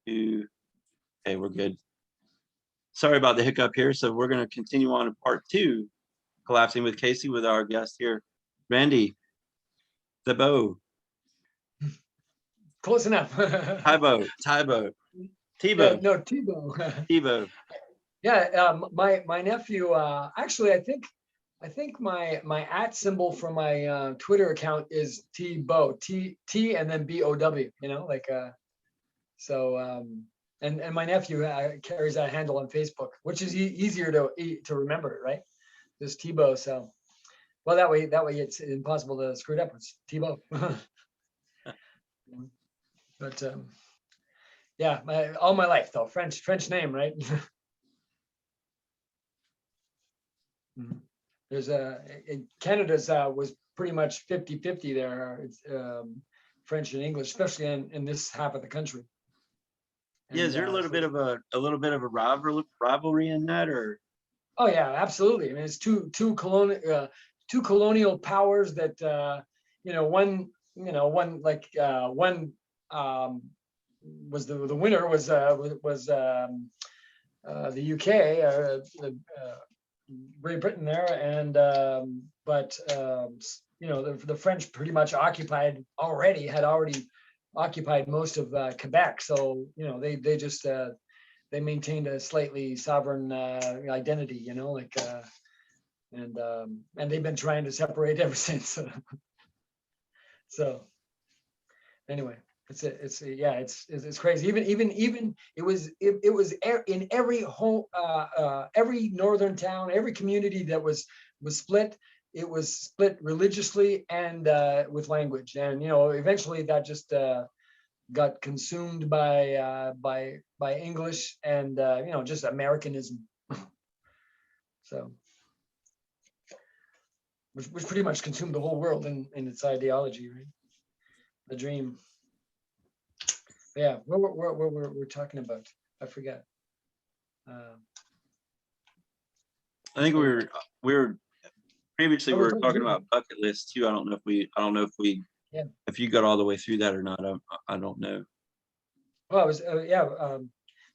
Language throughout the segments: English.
2. Okay, we're good. Sorry about the hiccup here. So we're going to continue on to part 2, collapsing with Casey, with our guest here, Randy Thibeault. Close enough. Thibeault. No, Thibeault. Thibeault. Yeah, my nephew. Actually, I think my @ symbol for my Twitter account is Thibeault, T and then BOW. You know, like so. And my nephew carries that handle on Facebook, which is easier to remember, right? Just Thibeault. So, well, that way it's impossible to screw it up. It's Thibeault. But yeah, all my life though, French name, right? There's Canada's was pretty much 50-50 there. It's French and English, especially in this half of the country. And, yeah, is there a little bit of a rivalry in that, or? Oh yeah, absolutely. I mean, it's two colonial powers that one was the winner was the UK, Great Britain there, and but the French pretty much had already occupied most of Quebec, so they just they maintained a slightly sovereign identity, and they've been trying to separate ever since. So anyway, it's crazy. Even it was in every home, every northern town, every community that was split. It was split religiously and with language, and eventually that just got consumed by English and just Americanism. So, which pretty much consumed the whole world in its ideology, right? The dream. Yeah, what we're talking about? I forget. I think we were previously we were talking about bucket lists too. I don't know if we if you got all the way through that or not. I don't know. Well, I was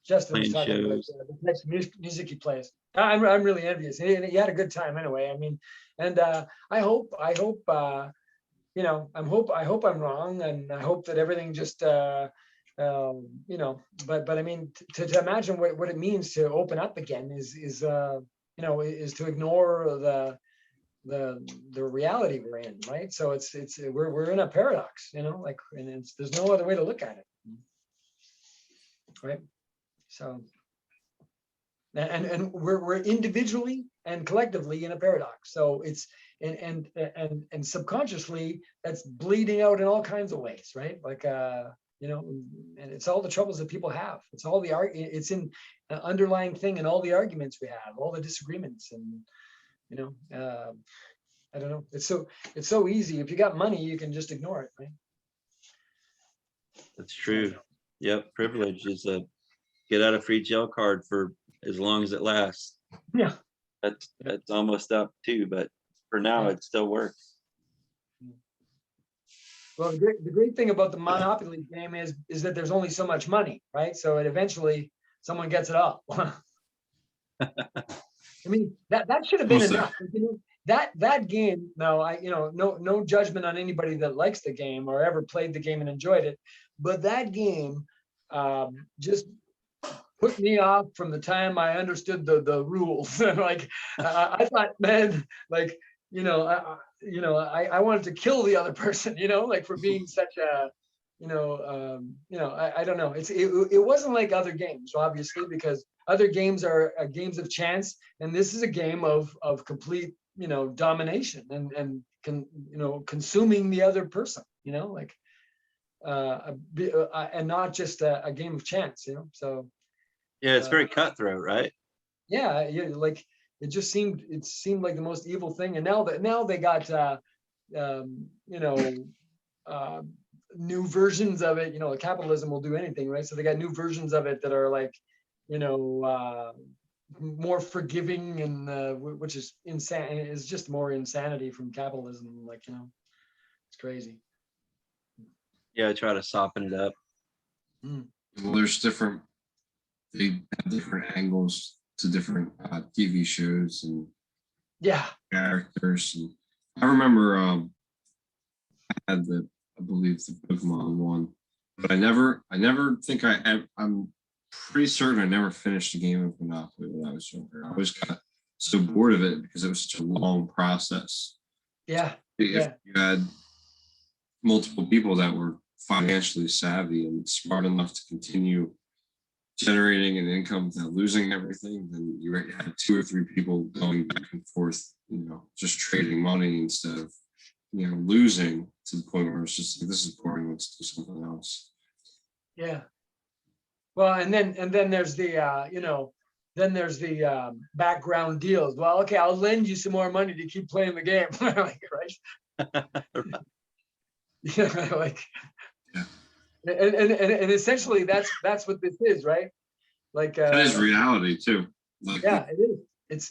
Justin was talking about the next music he plays. I'm really envious. He had a good time anyway. I mean, and I hope I hope I'm wrong, and I hope that everything just but I mean, to imagine what it means to open up again is to ignore the reality we're in, right? So we're in a paradox, and there's no other way to look at it, right? So and we're individually and collectively in a paradox. So it's and subconsciously that's bleeding out in all kinds of ways, right? Like and it's all the troubles that people have. It's all it's in an underlying thing in all the arguments we have, all the disagreements, and I don't know. It's so easy. If you got money, you can just ignore it, right? That's true. Yep, privilege is a get out of free jail card for as long as it lasts. Yeah, that's almost up too, but for now it still works. Well, the great thing about the Monopoly game is that there's only so much money, right? So eventually someone gets it all. I mean, that should have been enough. That game. No, no judgment on anybody that likes the game or ever played the game and enjoyed it, but that game just put me off from the time I understood the rules. Like I thought, man, like I wanted to kill the other person, like for being such a, I don't know. It wasn't like other games, obviously, because other games are games of chance, and this is a game of complete, domination and consuming the other person, and not just a game of chance, So. Yeah, it's very cutthroat, right? Yeah, like it seemed like the most evil thing, and now they got new versions of it. Capitalism will do anything, right? So they got new versions of it that are like more forgiving, and which is insane. It's just more insanity from capitalism, it's crazy. Yeah, I try to soften it up. Well, they have different angles to different TV shows and Yeah. characters. And I remember I had I believe the Pokemon one, but I never think I'm pretty certain I never finished a game of Monopoly when I was younger. I always got so bored of it because it was such a long process. Yeah. If Yeah. you had multiple people that were financially savvy and smart enough to continue generating an income without losing everything, then you had 2 or 3 people going back and forth, just trading money instead of, losing to the point where it's just like, this is boring, let's do something else. Yeah. Well, and then there's the then there's the background deals. Well, okay, I'll lend you some more money to keep playing the game. Like, right? Yeah, like, Yeah. and essentially that's what this is, right? Like That is reality too. Like, yeah, it is.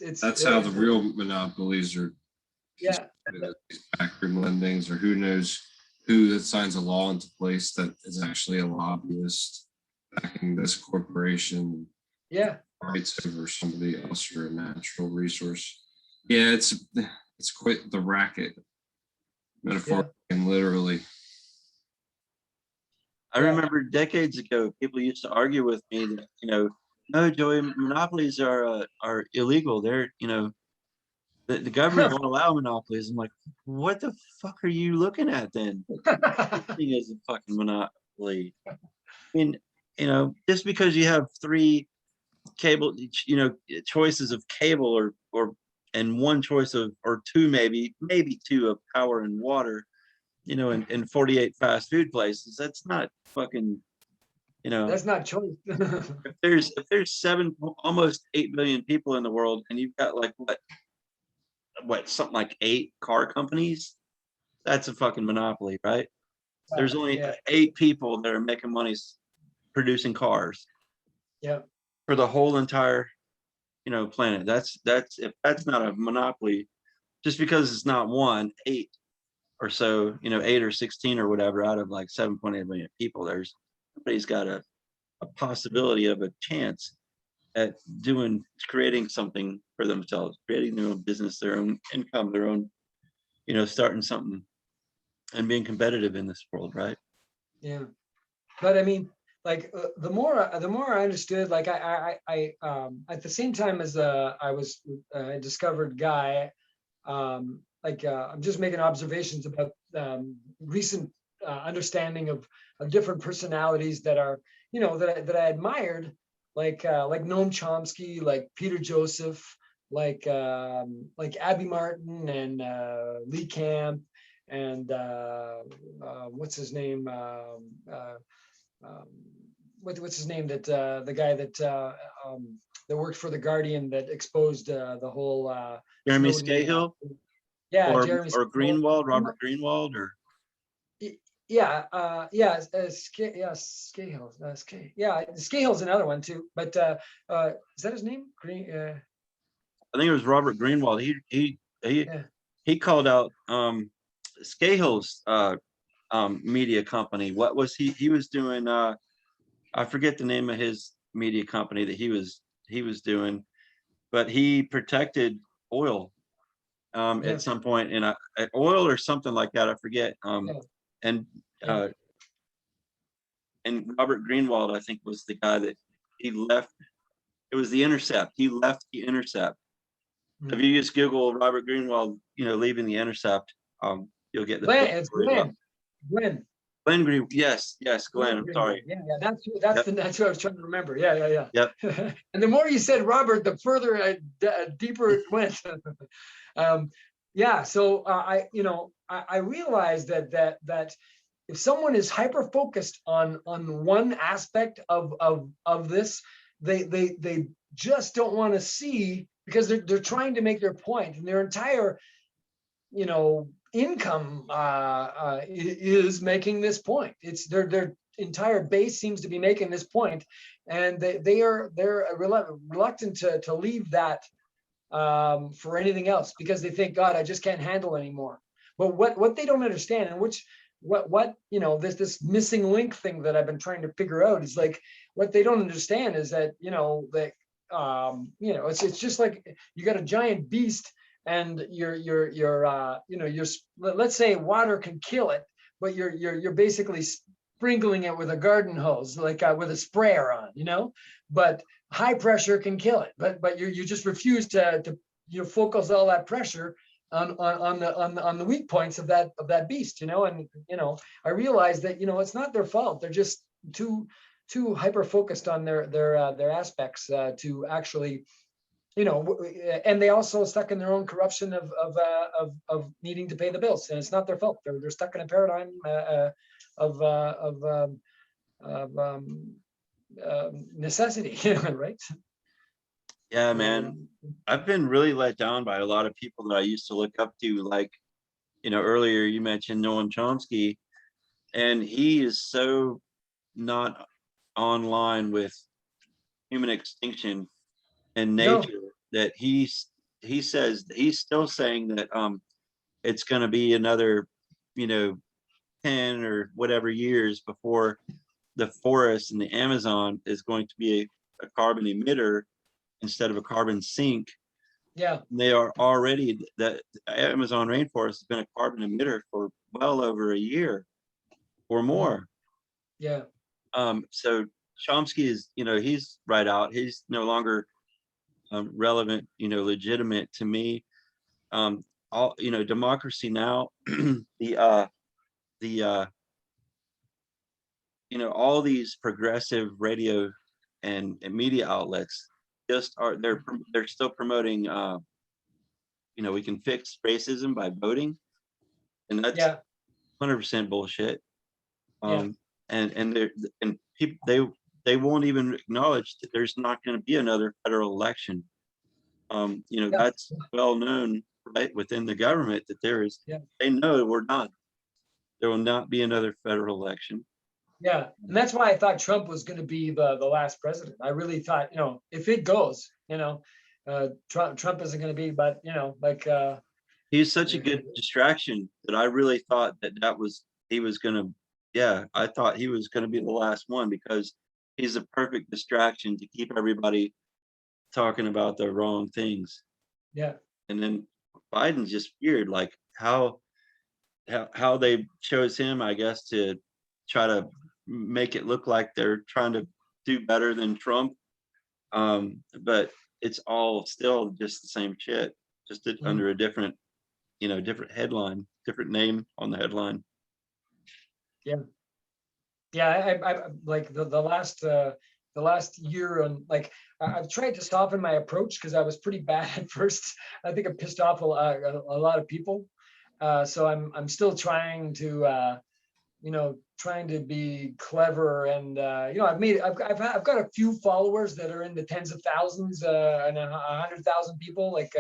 It's that's how the real monopolies are. Yeah. These backroom lendings, or who knows who that signs a law into place that is actually a lobbyist backing this corporation. Yeah. Rights over somebody else or a natural resource. Yeah, it's quite the racket, metaphorically and literally. I remember decades ago, people used to argue with me that, no, Joey, monopolies are illegal. They're, the government won't allow monopolies. I'm like, what the fuck are you looking at then? Everything is a fucking monopoly. I mean, just because you have 3 cable, choices of cable and 1 choice of, or 2, maybe 2 of power and water, in 48 fast food places, that's not fucking, That's not choice. if there's almost 8 billion people in the world, and you've got like what something like 8 car companies, that's a fucking monopoly, right? There's only 8 people that are making money producing cars. Yeah. For the whole entire, planet. That's if that's not a monopoly, just because it's not 1, 8 or so, 8 or 16 or whatever out of like 7.8 million people, somebody's got a possibility of a chance at creating something for themselves, creating their own business, their own income, their own, starting something and being competitive in this world, right? Yeah. But I mean, like the more I understood, like I at the same time as I was I discovered Guy, I'm just making observations about recent understanding of different personalities that are, that I admired, like Noam Chomsky, like Peter Joseph, like Abby Martin and Lee Camp, and what's his name? What's his name? That the guy that worked for the Guardian that exposed the whole Jeremy Snowden, Scahill, yeah, or Jeremy Greenwald, Robert Greenwald, or yeah, Scahill, yeah, Scahill's another one too. But is that his name? I think it was Robert Greenwald. He called out Scahill's media company. What was he was doing? I forget the name of his media company that he was doing, but he protected oil at some point, in oil or something like that. I forget. And Robert Greenwald, I think, was the guy that he left. It was The Intercept. He left The Intercept. If you just Google Robert Greenwald, leaving The Intercept, you'll get the Glenn Green. Yes, Glenn. I'm sorry. Yeah, that's who I was trying to remember. Yeah. Yep. And the more you said Robert, the further deeper it went. Yeah. So I realized that if someone is hyper focused on one aspect of this, they just don't want to see, because they're trying to make their point, and their entire income is making this point. It's their entire base seems to be making this point, and they're reluctant to leave that for anything else, because they think, God, I just can't handle anymore. But what they don't understand, and which what, this missing link thing that I've been trying to figure out is like, what they don't understand is that, it's just like you got a giant beast and let's say water can kill it, but you're basically sprinkling it with a garden hose, like with a sprayer on, but high pressure can kill it, but you just refuse to focus all that pressure on the weak points of that beast, and I realize that it's not their fault. They're just too hyper focused on their aspects to actually, and they also stuck in their own corruption of needing to pay the bills, and it's not their fault. They're stuck in a paradigm of necessity, right? Yeah, man. I've been really let down by a lot of people that I used to look up to. Like, earlier you mentioned Noam Chomsky, and he is so not online with human extinction and No, nature that he says he's still saying that it's going to be another 10 or whatever years before the forest in the Amazon is going to be a carbon emitter instead of a carbon sink. yeah, They are already, the Amazon rainforest has been a carbon emitter for well over a year or more. yeah, So Chomsky is, he's right out. He's no longer relevant, legitimate to me. All, Democracy Now, the all these progressive radio and media outlets just are, they're still promoting, we can fix racism by voting, and that's yeah, 100% bullshit. yeah, And they're, and people, they won't even acknowledge that there's not going to be another federal election. yeah, That's well known, right, within the government, that there is, yeah. they know we're done. There will not be another federal election. Yeah, and that's why I thought Trump was going to be the last president. I really thought, if it goes, Trump isn't going to be, but He's such a good distraction that I really thought he was going to, yeah, I thought he was going to be the last one, because he's a perfect distraction to keep everybody talking about the wrong things. yeah, And then Biden's just weird, like how they chose him, I guess, to try to make it look like they're trying to do better than Trump. But it's all still just the same shit, just under a different, different headline, different name on the headline. yeah, yeah. I like the last year, and like I've tried to soften my approach because I was pretty bad at first. I think I pissed off a lot of people. So I'm still trying to trying to be clever, and I've got a few followers that are in the tens of thousands and 100,000 people like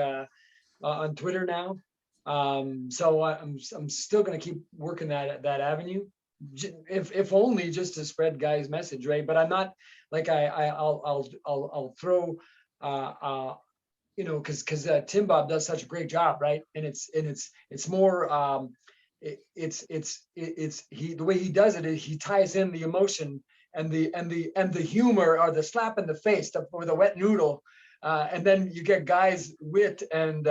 on Twitter now. So I'm still going to keep working that avenue, if only just to spread Guy's message, right? But I'm not like I'll throw because Thibeault does such a great job, right? And it's more it's he, the way he does it is he ties in the emotion and the humor, or the slap in the face, or the wet noodle, and then you get Guy's wit and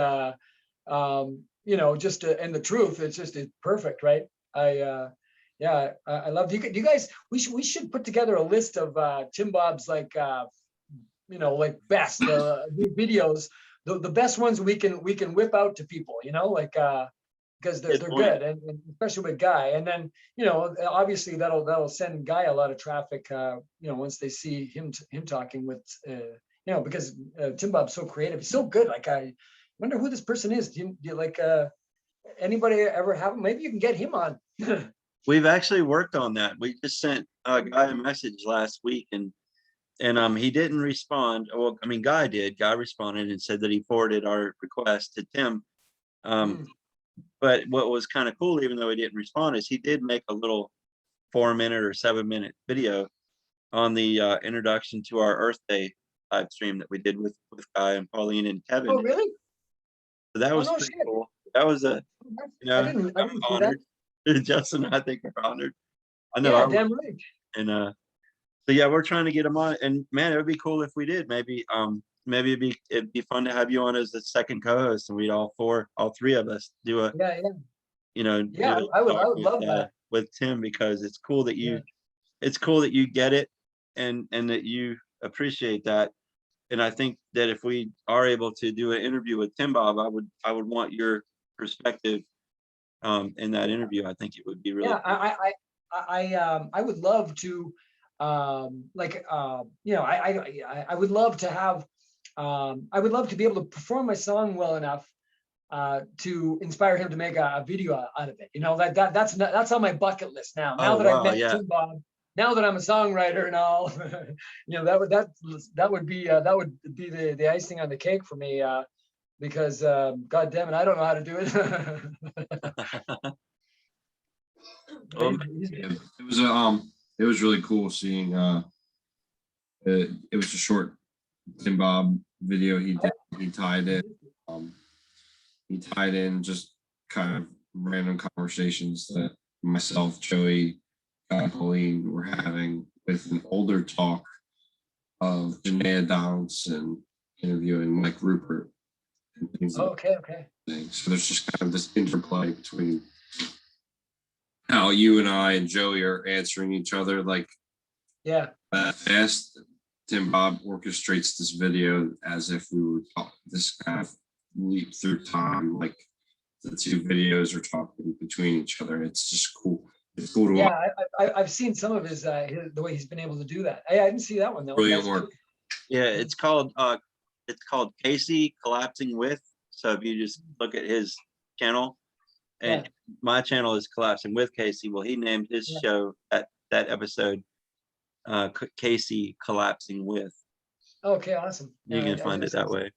just and the truth. It's perfect, right? I love you guys. We should put together a list of Thibeault's like like best videos, the best ones we can whip out to people, because they're good, and especially with Guy. And then obviously that'll send Guy a lot of traffic, once they see him talking with because Thibeault's so creative, he's so good. Like, I wonder who this person is. Do you like anybody ever have him? Maybe you can get him on. We've actually worked on that. We just sent a guy a message last week, and he didn't respond. Well, I mean, Guy did. Guy responded and said that he forwarded our request to Tim. But what was kind of cool, even though he didn't respond, is he did make a little 4-minute or 7-minute video on the introduction to our Earth Day live stream that we did with Guy and Pauline and Kevin. Oh, really? So that was no pretty shit. cool. That was a, I didn't I'm see that. honored. Justin, I think are honored. I know Yeah, I would. damn right. And so yeah, we're trying to get him on. And man, it would be cool if we did. Maybe it'd be fun to have you on as the second co-host, and we'd all three of us do a Yeah, yeah, do yeah. a I would talk love that. with Tim, because it's cool that Yeah, you get it, and that you appreciate that. And I think that if we are able to do an interview with Tim Bob, I would want your perspective in that interview. I think it would be really yeah. cool. I would love to, I would love to have, I would love to be able to perform my song well enough to inspire him to make a video out of it. That's on my bucket list now. Now Oh that I've wow, met yeah. Tim Bob, now that I'm a songwriter and all, that would be the icing on the cake for me. Because God damn it, I don't know how to do it. Yeah, it was really cool seeing it was a short Tim Bob video he did. Um he tied in just kind of random conversations that myself, Joey, Guy, and Pauline were having with an older talk of Janaea Donaldson interviewing Mike Rupert and things like Okay. that. So there's just kind of this interplay between how you and I and Joey are answering each other like Yeah. that fast. Tim Bob orchestrates this video as if we were this kind of leap through time, like the two videos are talking between each other. It's just cool. It's cool to watch. Yeah, I've seen some of his the way he's been able to do that. I didn't see that one though. Brilliant That's work. cool. Yeah, it's called Casey Collapsing With. So if you just look at his channel, and my channel is Collapsing With Casey. Well, he named his show that episode Casey Collapsing With. Okay, awesome. You can find it that way.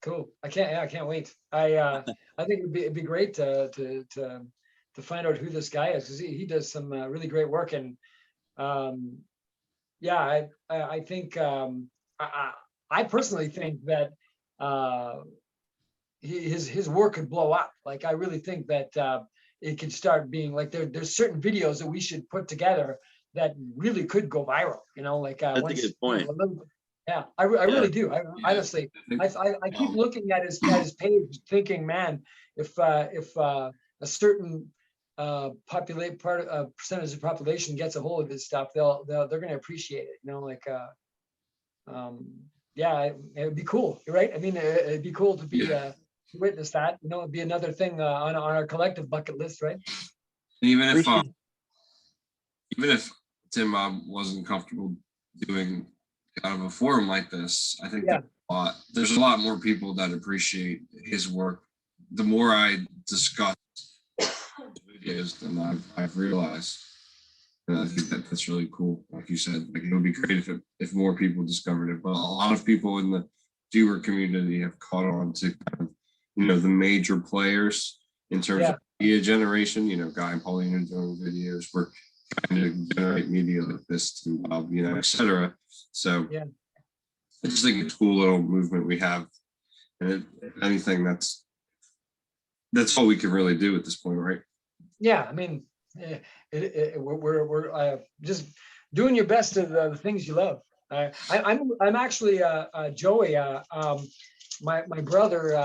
Cool. I can't wait. I think it'd be great to find out who this guy is, because he does some really great work. And yeah, I think I personally think that his work could blow up. Like, I really think that it could start being like there's certain videos that we should put together that really could go viral. That's a good point. Yeah, I really do. Honestly, I I keep looking at his page, thinking, man, if a certain percentage of the population gets a hold of his stuff, they're going to appreciate it. Yeah, it'd be cool, right? I mean, it'd be cool to be to witness that. It'd be another thing on our collective bucket list, right? Even if Tim Bob wasn't comfortable doing out of a forum like this, I think there's a lot more people that appreciate his work. The more I discuss videos than I've realized. And I think that's really cool. Like you said, like, it would be great if more people discovered it. But a lot of people in the viewer community have caught on to kind of, the major players in terms of media generation. Guy and Pauline are doing videos. We're trying to generate media like this, to et cetera. So I just think it's a cool little movement we have. And if anything, that's all we can really do at this point, right? Yeah, I mean, we're just doing your best of the things you love. I'm actually Joey. My brother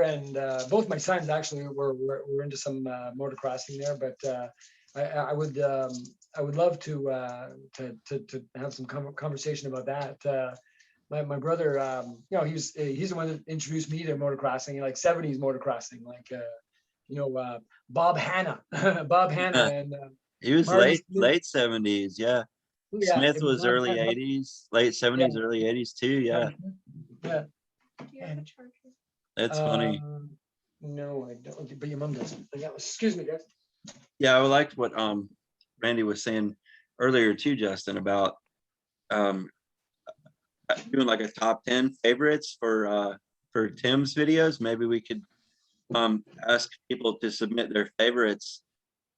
and both my sons actually were into some motocrossing there, but I would love to have some conversation about that. My brother, he's the one that introduced me to motocrossing, like 70s motocrossing, like Bob Hanna, and he was Marty late 70s, yeah. Smith was early 80s, late 70s, early 80s too, yeah. Yeah. Do you have a charger? That's funny. No, I don't, but your mom doesn't. Yeah, excuse me, guys. Yeah, I liked what Randy was saying earlier too, Justin, about doing like a top 10 favorites for Tim's videos. Maybe we could ask people to submit their favorites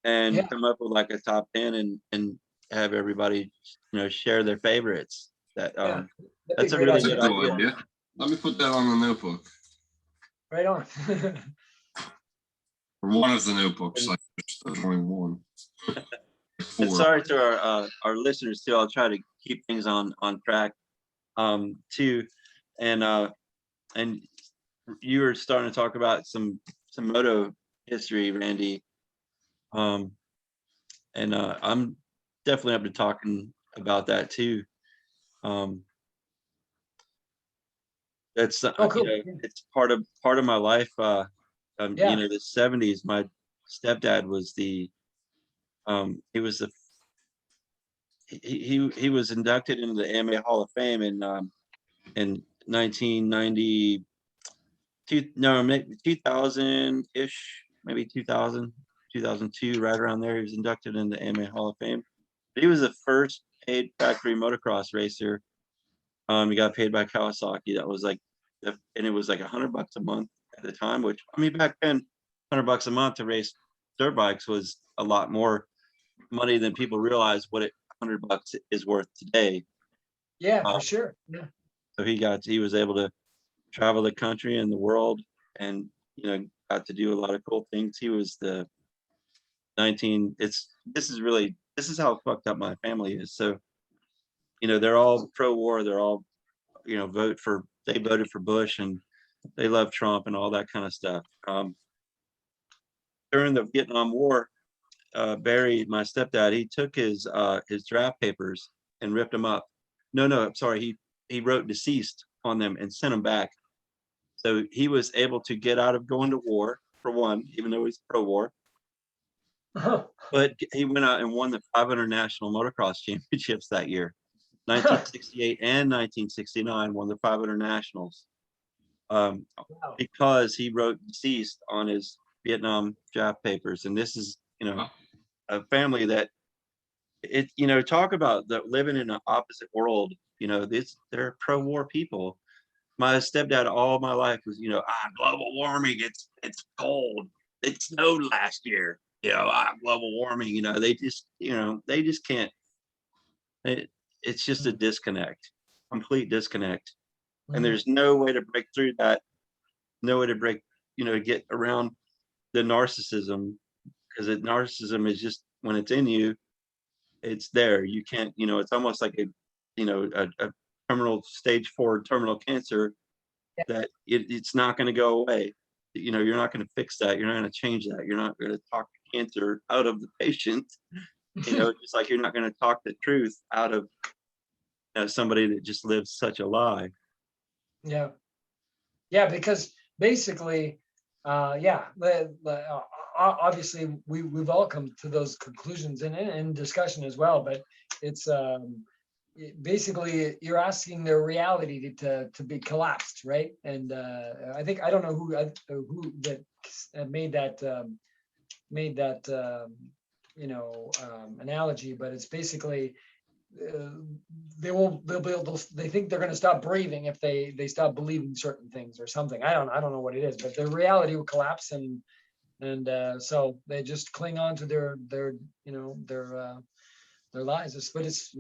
and come up with like a top 10 and have everybody share their favorites. That's a really good idea. Let me put that on the notebook. Right on. Or one of the notebooks, like there's only one. And Four. sorry to our listeners too. I'll try to keep things on track too. And you were starting to talk about some moto history, Randy. And I'm definitely up to talking about that too. That's Oh, cool. it's part of my life. Yeah. The 70s. My stepdad was he was the he was inducted into the AMA Hall of Fame in 1990. No, maybe 2000 ish, maybe 2000, 2002, right around there. He was inducted into the AMA Hall of Fame. He was the first paid factory motocross racer. He got paid by Kawasaki. That was like, and it was like $100 a month at the time. Which, I mean, back then, $100 a month to race dirt bikes was a lot more money than people realize what $100 is worth today. Yeah, Um, for sure. Yeah. so he was able to travel the country and the world, and got to do a lot of cool things. He was the 19. This is how fucked up my family is. So they're all pro-war. They're all they voted for Bush, and they love Trump and all that kind of stuff. During the Vietnam War, Barry, my stepdad, he took his draft papers and ripped them up. No, I'm sorry. He wrote deceased on them and sent them back. So he was able to get out of going to war, for one, even though he's pro-war. But he went out and won the 500 national motocross championships that year. 1968 and 1969 won the 500 nationals. Wow. Because he wrote deceased on his Vietnam draft papers. And this is, a family that talk about living in an opposite world. They're pro-war people. My stepdad all my life was, global warming. It's cold. It snowed last year. Global warming. They just can't. It's just a disconnect, complete disconnect. And there's no way to break through that. No way to get around the narcissism, because narcissism is just, when it's in you, it's there. You can't. It's almost like a terminal stage 4 terminal cancer that it's not going to go away. You're not going to fix that. You're not going to change that. You're not going to talk cancer out of the patient. Just like you're not going to talk the truth out of somebody that just lives such a lie. Yeah. Yeah, because basically, obviously we've all come to those conclusions in discussion as well, but it's basically you're asking their reality to be collapsed, right? And I think, I don't know who that made that analogy, but it's basically they think they're going to stop breathing if they stop believing certain things or something. I don't know what it is, but their reality will collapse, and so they just cling on to their lies. But it's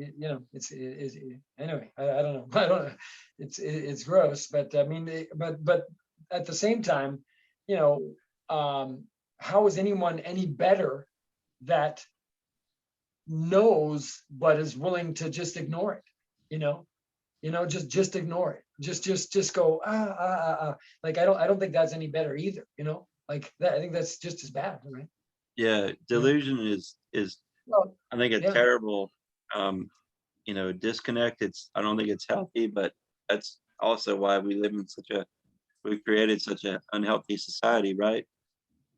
anyway. I don't know. I don't know. It's gross, but I mean, but at the same time, how is anyone any better that knows but is willing to just ignore it? Just ignore it. Just go like I don't think that's any better either. Like that. I think that's just as bad, right? Yeah, delusion is Well, I think a terrible disconnect. I don't think it's healthy, but that's also why we've created such an unhealthy society, right?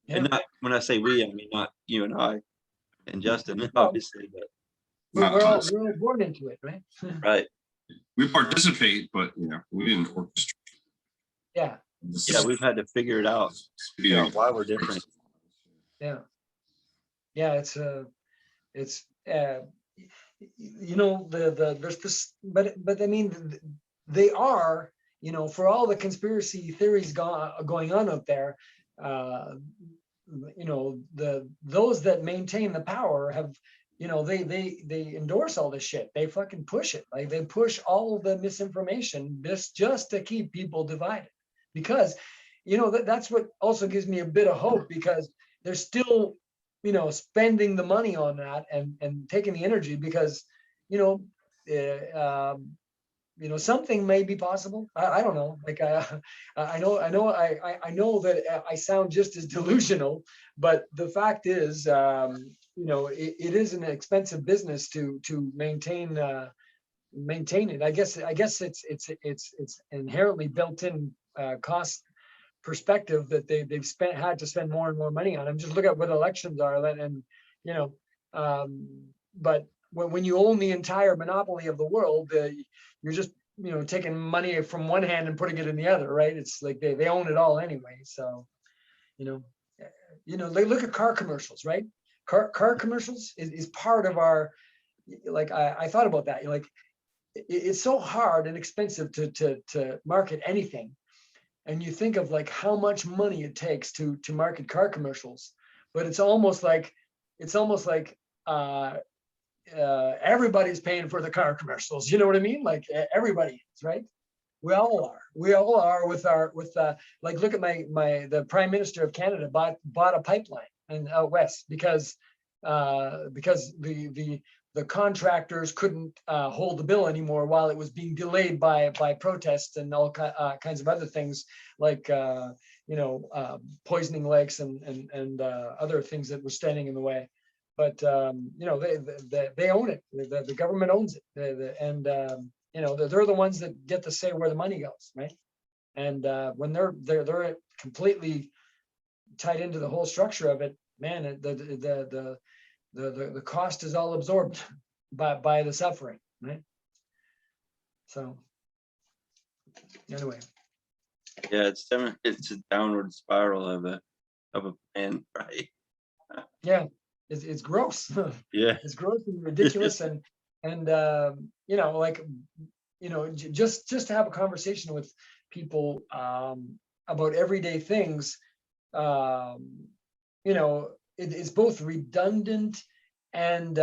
yeah. And not, when I say we, I mean not you and I and Justin, obviously, but we're all born into it, right? right. We participate, but we didn't orchestrate. Yeah. We've had to figure it out. Why we're different. Yeah. It's there's this, but I mean, they are, for all the conspiracy theories going on out there, those that maintain the power have, they endorse all this shit. They fucking push it. Like they push all the misinformation just to keep people divided, because that's what also gives me a bit of hope, because they're still, spending the money on that and taking the energy because, you know, something may be possible. I don't know. Like, I know that I sound just as delusional, but the fact is, it is an expensive business to maintain it. I guess it's inherently built in cost perspective that they've had to spend more and more money on. I'm just look at what elections are, and you know, but when you own the entire monopoly of the world, you're just taking money from one hand and putting it in the other, right? It's like they own it all anyway. So they look at car commercials, right? Car commercials is part of our, like I thought about that. Like it's so hard and expensive to market anything, and you think of like how much money it takes to market car commercials, but it's almost like everybody's paying for the car commercials. You know what I mean? Like everybody is, right? We all are with like, look at the Prime Minister of Canada bought a pipeline and out west because the contractors couldn't hold the bill anymore while it was being delayed by protests and all kinds of other things like poisoning lakes and other things that were standing in the way. But they own it. The government owns it, and they're the ones that get to say where the money goes, right? And when they're completely tied into the whole structure of it, man, the cost is all absorbed by the suffering, right? So anyway, yeah, it's a downward spiral of a plan, right? Yeah, it's gross. Yeah, It's gross and ridiculous, and just to have a conversation with people about everyday things, it's both redundant and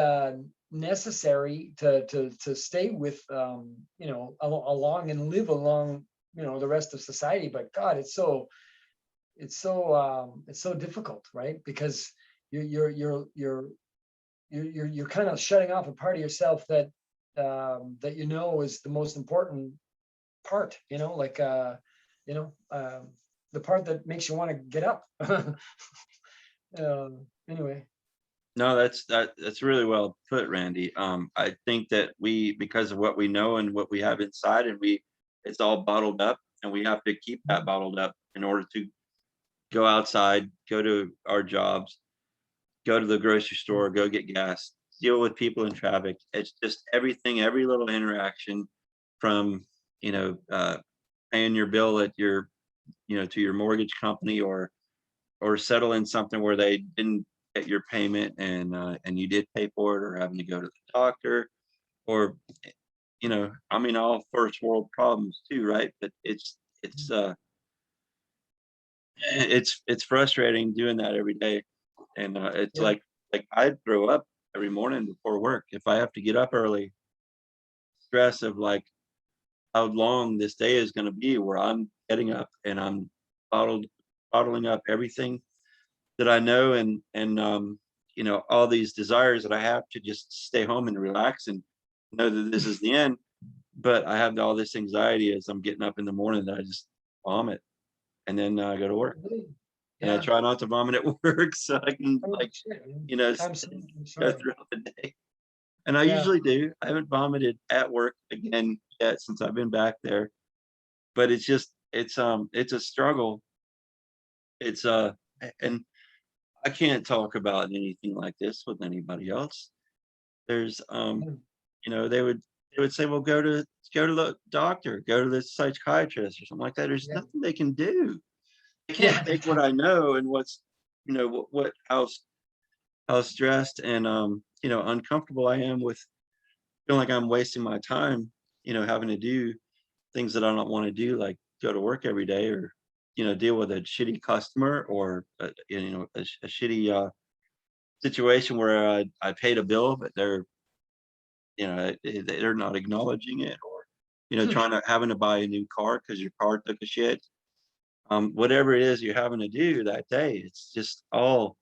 necessary to stay with along and live along the rest of society. But God, it's so difficult, right? Because you're kind of shutting off a part of yourself that is the most important part, the part that makes you want to get up. Anyway. no, that's really well put, Randy. I think that because of what we know and what we have inside, and it's all bottled up, and we have to keep that bottled up in order to go outside, go to our jobs, go to the grocery store, go get gas, deal with people in traffic. It's just everything, every little interaction, from paying your bill at your to your mortgage company, or settling something where they didn't get your payment, and you did pay for it, or having to go to the doctor, or all first world problems too, right? But it's frustrating doing that every day. And it's Yeah. like I throw up every morning before work if I have to get up early. Stress of like how long this day is going to be, where I'm getting up and I'm bottling up everything that I know, and all these desires that I have to just stay home and relax and know that this is the end. But I have all this anxiety as I'm getting up in the morning that I just vomit, and then I go to work. And I try not to vomit at work so I can I'm go sorry. throughout the day. And I Yeah. usually do. I haven't vomited at work again yet since I've been back there. But it's a struggle. And I can't talk about anything like this with anybody else. There's they would say, well, go to the doctor, go to the psychiatrist or something like that. There's Yeah. nothing they can do. I can't Yeah. take what I know and what's how stressed and uncomfortable I am with feeling like I'm wasting my time, having to do things that I don't want to do, like go to work every day, or deal with a shitty customer, or a shitty situation where I paid a bill but they're not acknowledging it, or having to buy a new car because your car took a shit. Whatever it is you're having to do that day, it's just all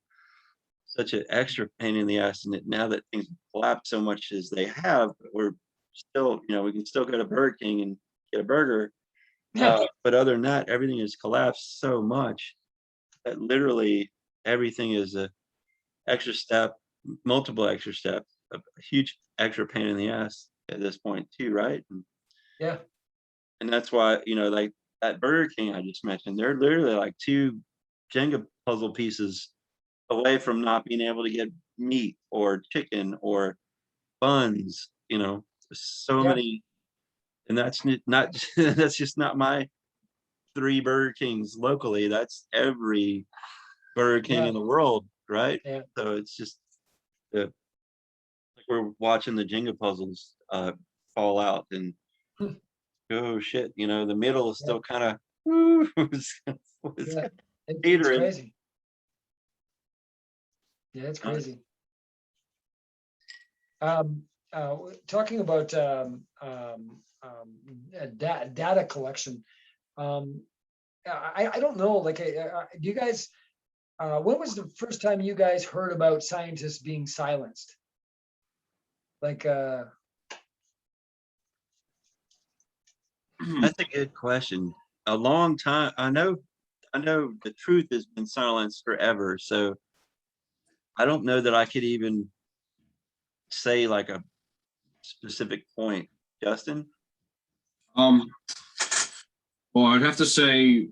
such an extra pain in the ass, and that now that things collapse so much as they have, we're still, we can still go to Burger King and get a burger. But other than that, everything has collapsed so much that literally everything is a extra step, multiple extra steps, a huge extra pain in the ass at this point too, right? Yeah. And that's why, like that Burger King I just mentioned, they're literally like two Jenga puzzle pieces away from not being able to get meat or chicken or buns, so Yeah. many, and that's not that's just not my 3 Burger Kings locally. That's every Burger King Yeah. in the world, right? Yeah. So it's just like we're watching the Jenga puzzles fall out, and Hmm. oh shit, the middle is Yeah. still kind of it's Yeah. It's teetering. crazy. Yeah, it's crazy. Talking about data collection. I don't know, like, do you guys, when was the first time you guys heard about scientists being silenced? Like, That's a good question. A long time. I know the truth has been silenced forever, so I don't know that I could even say like a specific point. Justin? Um, well, I'd have to say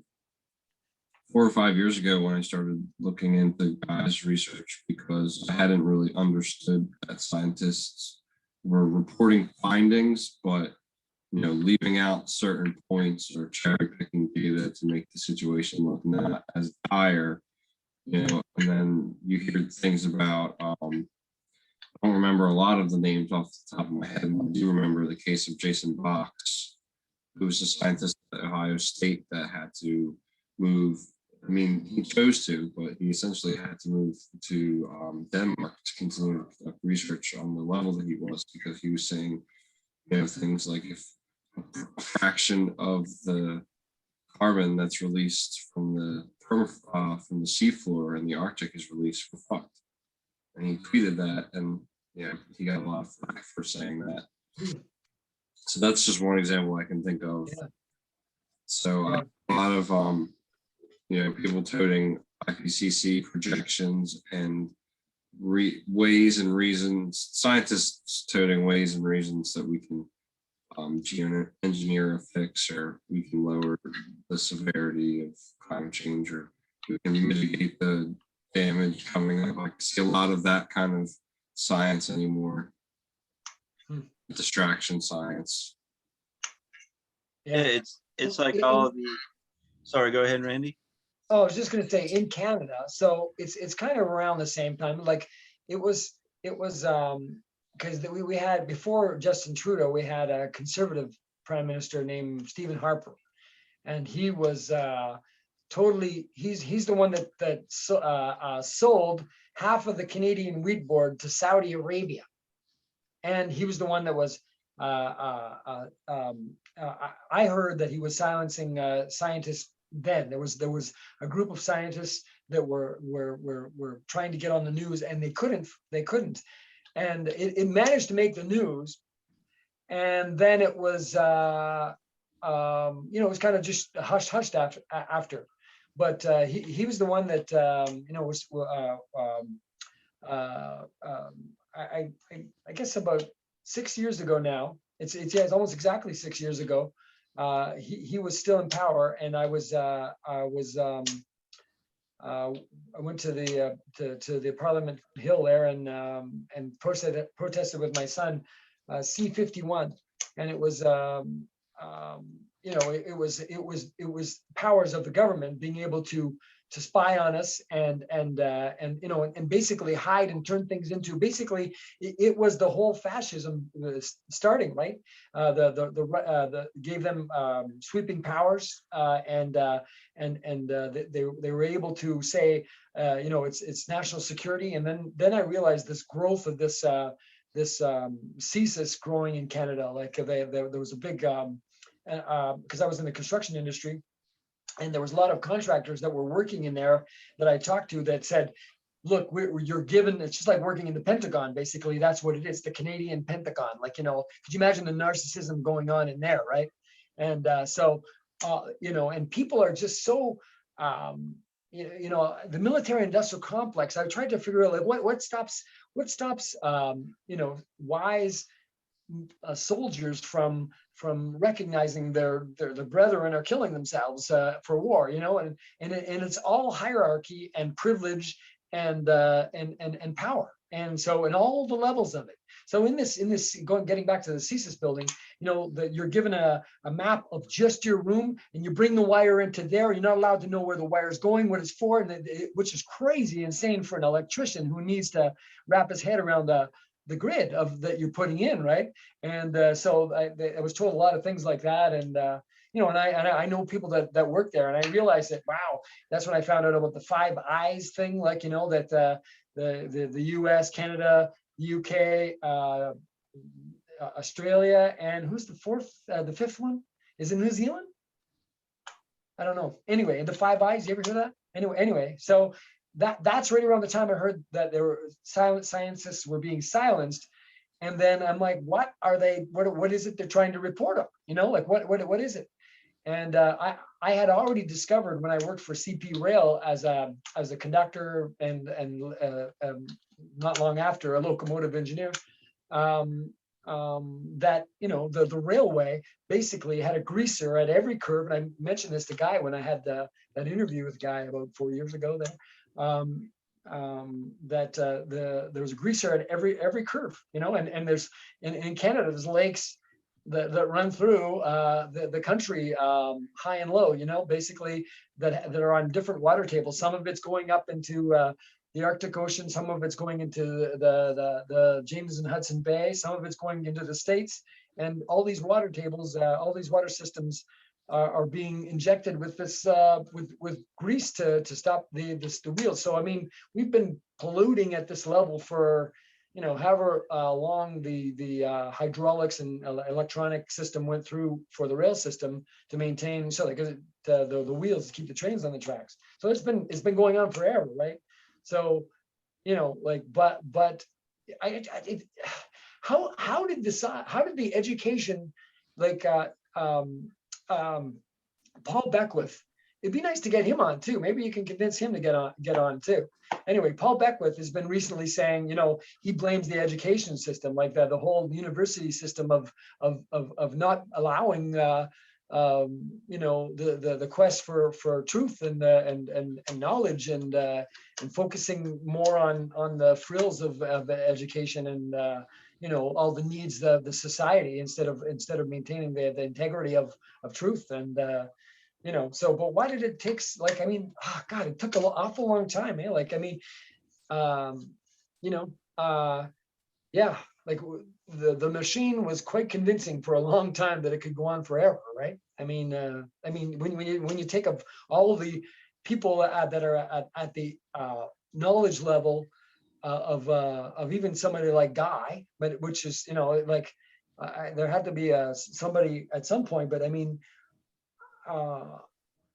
4 or 5 years ago when I started looking into guys' research, because I hadn't really understood that scientists were reporting findings, but leaving out certain points or cherry picking data to make the situation look not as dire. And then you hear things about I don't remember a lot of the names off the top of my head. I do remember the case of Jason Box, who was a scientist at Ohio State that had to move. I mean, he chose to, but he essentially had to move to Denmark to continue to conduct research on the level that he was, because he was saying, things like if a fraction of the carbon that's released from the seafloor in the Arctic is released, we're fucked. And he tweeted that, and he got a lot of flack for saying that. So that's just one example I can think of. Yeah. So Yeah. a lot of people toting IPCC projections and ways and reasons, scientists toting ways and reasons that we can engineer a fix, or we can lower the severity of climate change, or we can mitigate the damage coming up. I see a lot of that kind of science anymore. Distraction science. Yeah, yeah. it's like all of the. Sorry, go ahead, Randy. Oh, I was just going to say, in Canada, so it's kind of around the same time. Like it was because we had, before Justin Trudeau, we had a conservative prime minister named Stephen Harper, and he was totally, he's the one that sold half of the Canadian wheat board to Saudi Arabia, and he was the one that was. I heard that he was silencing scientists. Then there was a group of scientists that were trying to get on the news, and they couldn't, and it managed to make the news, and then it was it was kind of just hushed after, but he was the one that was I guess about 6 years ago now. It's almost exactly 6 years ago. He was still in power, and I went to the Parliament Hill there, and protested with my son, C-51, and it was it was powers of the government being able to spy on us, and basically hide and turn things into, basically it was the whole fascism starting, right? Gave them sweeping powers, and they were able to say, it's national security. And then I realized this growth of this CSIS growing in Canada. Like there was a big because I was in the construction industry, and there was a lot of contractors that were working in there that I talked to that said, look, you're given, it's just like working in the Pentagon, basically. That's what it is, the Canadian Pentagon. Like, you know, could you imagine the narcissism going on in there, right? And you know, and people are just so, you know, the military industrial complex, I tried to figure out like what stops, you know, wise soldiers from recognizing their brethren are killing themselves for war, you know, and it's all hierarchy and privilege and power, and so in all the levels of it. So in this getting back to the CSIS building, you know, that you're given a map of just your room, and you bring the wire into there. You're not allowed to know where the wire is going, what it's for, and which is crazy insane for an electrician who needs to wrap his head around the grid of that you're putting in, right? And so I was told a lot of things like that, and you know, and I know people that work there, and I realized that, wow, that's when I found out about the 5 eyes thing, like, you know, that the US, Canada, UK, Australia, and who's the fifth one? Is it New Zealand? I don't know. Anyway, and the 5 eyes, you ever hear that? Anyway, so that's right around the time I heard that there were scientists were being silenced. And then I'm like, what are they, what is it they're trying to report on? You know, like what is it? And I had already discovered when I worked for CP Rail as a conductor and not long after a locomotive engineer, that, you know, the railway basically had a greaser at every curve. And I mentioned this to Guy when I had that interview with Guy about 4 years ago there. That there was a greaser at every curve, you know, and there's in Canada there's lakes that run through the country, high and low, you know, basically that are on different water tables. Some of it's going up into the Arctic Ocean, some of it's going into the James and Hudson Bay, some of it's going into the States, and all these water tables, all these water systems are being injected with this with grease to stop the wheels. So I mean, we've been polluting at this level for, you know, however long the hydraulics and electronic system went through for the rail system to maintain, so like the wheels to keep the trains on the tracks. So it's been going on forever, right? So, you know, like, but how did the education, like Paul Beckwith, it'd be nice to get him on too. Maybe you can convince him to get on too. Anyway, Paul Beckwith has been recently saying, you know, he blames the education system, like the whole university system of not allowing you know, the quest for truth and knowledge and focusing more on the frills of education and you know, all the needs of the society instead of maintaining the integrity of truth. And you know, so, but why did it take, like, I mean, oh God, it took an awful long time, eh? Like, I mean, you know, yeah, like the machine was quite convincing for a long time that it could go on forever, right? I mean, when you take of all of the people that are at the knowledge level of even somebody like Guy, but which is, you know, like there had to be somebody at some point, but I mean,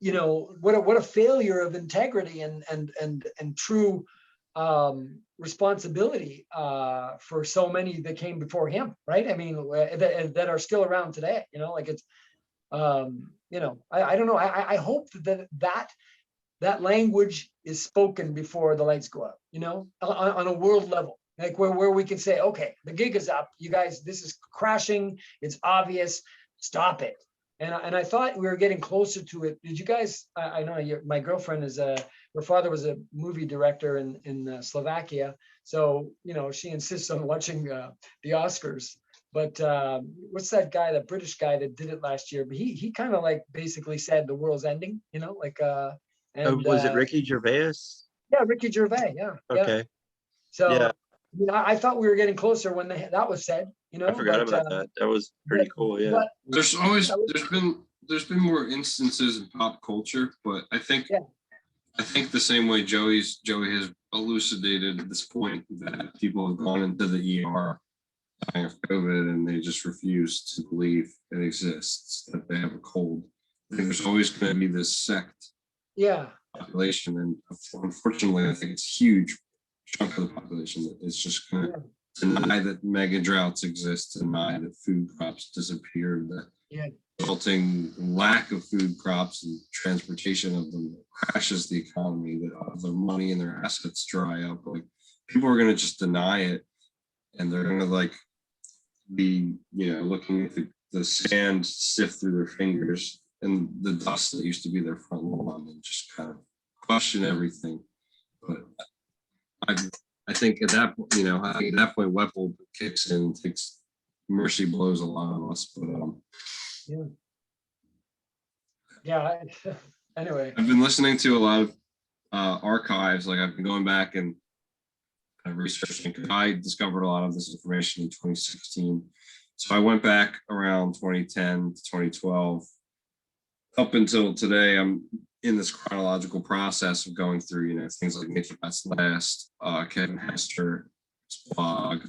you know, what a failure of integrity and true responsibility for so many that came before him, right? I mean, that are still around today, you know, like it's, you know, I don't know. I hope that language is spoken before the lights go out, you know, on a world level, like where we can say, okay, the gig is up, you guys, this is crashing, it's obvious, stop it. And I thought we were getting closer to it. Did you guys? I know my girlfriend is her father was a movie director in Slovakia, so you know she insists on watching the Oscars. But what's that guy, that British guy that did it last year? But he kind of like basically said the world's ending, you know, like and was it Ricky Gervais? yeah, Ricky Gervais, yeah. Okay. So yeah, you know, I thought we were getting closer when that was said, you know. I forgot about that. That was pretty cool. Yeah. But, there's been more instances in pop culture, but I think the same way Joey has elucidated at this point that people have gone into the ER dying of COVID and they just refuse to believe it exists, that they have a cold. I think there's always going to be this sect population, and unfortunately I think it's huge chunk of the population that is just going to deny that mega droughts exist, deny that food crops disappeared, that resulting lack of food crops and transportation of them crashes the economy, that all their money and their assets dry up. Like, people are going to just deny it, and they're going to like be, looking at the sand sift through their fingers and the dust that used to be their front lawn, and just kind of question everything. But I think at that point, Whipple kicks in and takes mercy blows a lot on us. But anyway, I've been listening to a lot of archives. Like, I've been going back and researching, because I discovered a lot of this information in 2016. So I went back around 2010 to 2012. Up until today, I'm in this chronological process of going through, things like Nature Bats Last, Kevin Hester's blog,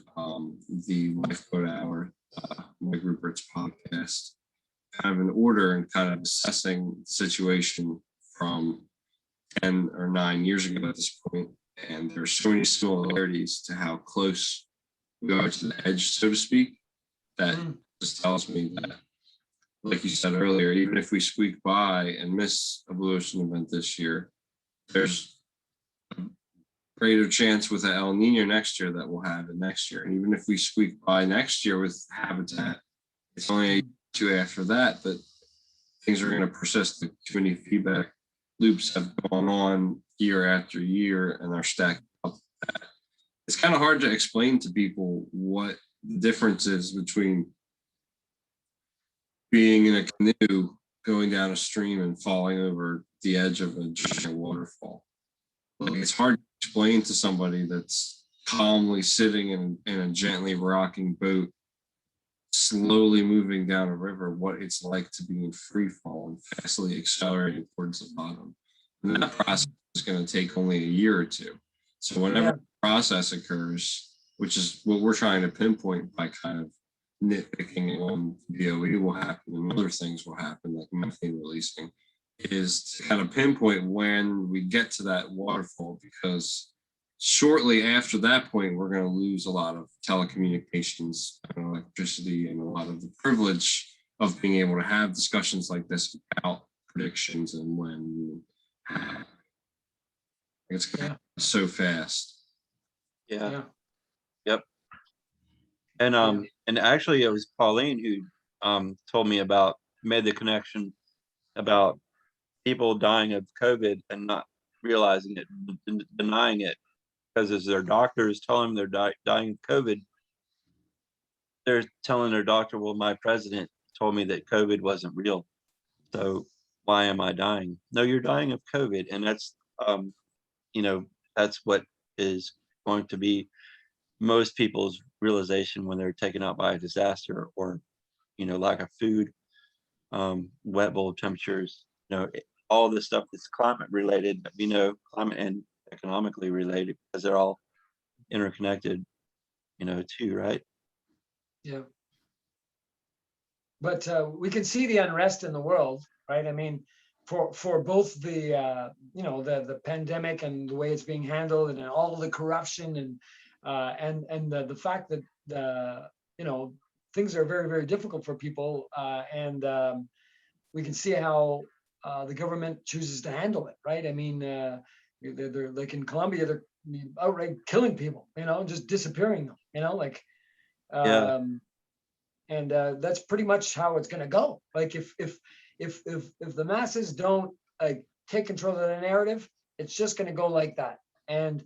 the Lifeboat Hour, Mike Rupert's podcast, kind of in order, and kind of assessing the situation from 10 or 9 years ago at this point. And there's so many similarities to how close we are to the edge, so to speak, that just tells me that, like you said earlier, even if we squeak by and miss a blue ocean event this year, there's a greater chance with the El Nino next year that we'll have it next year. And even if we squeak by next year with habitat, it's only a two after that, but things are going to persist. Like, too many feedback loops have gone on year after year, and are stacked up. It's kind of hard to explain to people what the difference is between being in a canoe going down a stream and falling over the edge of a giant waterfall. Like, it's hard to explain to somebody that's calmly sitting in a gently rocking boat, slowly moving down a river, what it's like to be in free fall and fastly accelerating towards the bottom. And that process is going to take only a year or two. So whenever the process occurs, which is what we're trying to pinpoint by kind of nitpicking on DOE will happen and other things will happen, like methane releasing, is to kind of pinpoint when we get to that waterfall, because shortly after that point, we're going to lose a lot of telecommunications and electricity, and a lot of the privilege of being able to have discussions like this about predictions and when. It's going to happen so fast. Yeah. Yep. And actually, it was Pauline who told me made the connection about people dying of COVID and not realizing it, denying it, because as their doctors tell them they're dying of COVID, they're telling their doctor, well, my president told me that COVID wasn't real, so why am I dying? No, you're dying of COVID. And that's, that's what is going to be most people's realization when they're taken out by a disaster, or, lack of food, wet bulb temperatures, all this stuff that's climate related, climate and economically related, because they're all interconnected, too, right? Yeah. But we can see the unrest in the world, right? I mean, for both the the pandemic and the way it's being handled, and all of the corruption, and the fact that things are very, very difficult for people, and we can see how the government chooses to handle it, right? I mean, they're like in Colombia, they're outright killing people, just disappearing them, and that's pretty much how it's going to go. Like, if the masses don't take control of the narrative, it's just going to go like that. And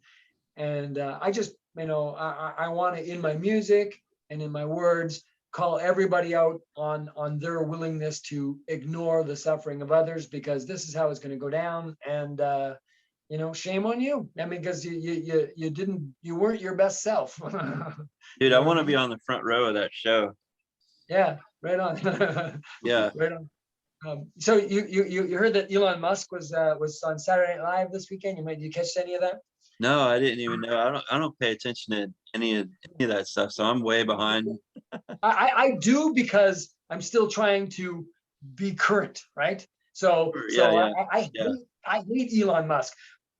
I just, I want to, in my music and in my words, call everybody out on their willingness to ignore the suffering of others, because this is how it's going to go down. And shame on you. I mean, because you weren't your best self. Dude, I want to be on the front row of that show. Yeah, right on. Yeah, right on. So you heard that Elon Musk was on Saturday Night Live this weekend? Did you catch any of that? No, I didn't even know. I don't pay attention to any of that stuff, so I'm way behind. I do, because I'm still trying to be current, right? So Yeah. I hate Elon Musk.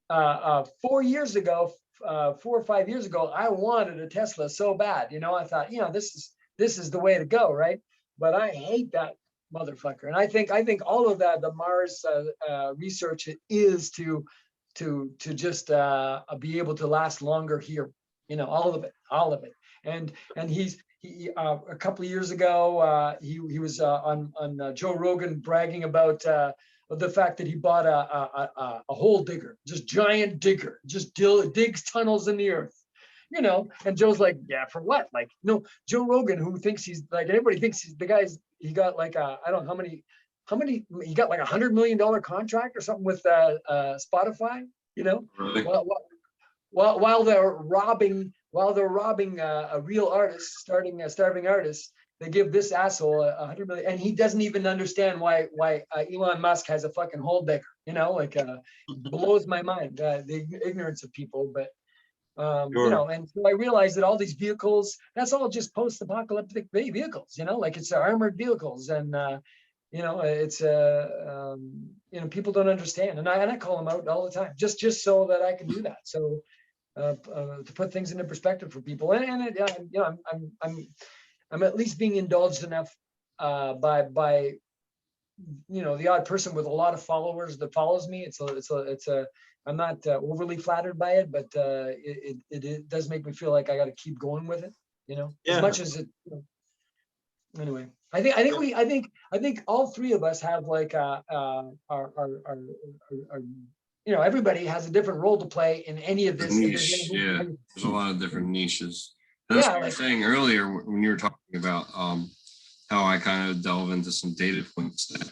4 years ago, 4 or 5 years ago, I wanted a Tesla so bad. I thought, this is the way to go, right? But I hate that motherfucker. And I think all of that, the Mars research is to just be able to last longer here. All of it. And he a couple of years ago, he was on Joe Rogan bragging about the fact that he bought a hole digger, just giant digger, just digs tunnels in the earth. And Joe's like, yeah, for what? Like, Joe Rogan, who thinks he's like, everybody thinks he's the guy's, he got like, I don't know how many, he got like $100 million contract or something with Spotify, Really? while they're robbing a real artist, starving artist. They give this asshole $100 million, and he doesn't even understand why Elon Musk has a fucking hole digger. Blows my mind, the ignorance of people. But Sure. and so I realized that all these vehicles, that's all just post-apocalyptic vehicles. Like it's armored vehicles, and it's people don't understand, and I call them out all the time, just so that I can do that. So to put things into perspective for people, and I'm at least being indulged enough by the odd person with a lot of followers that follows me. I'm not overly flattered by it, but it does make me feel like I got to keep going with it. As Yeah. much as it. Anyway, I think all three of us have like everybody has a different role to play in any of this. Niche, yeah. There's a lot of different niches. And that's what you were saying earlier when you were talking about how I kind of delve into some data points that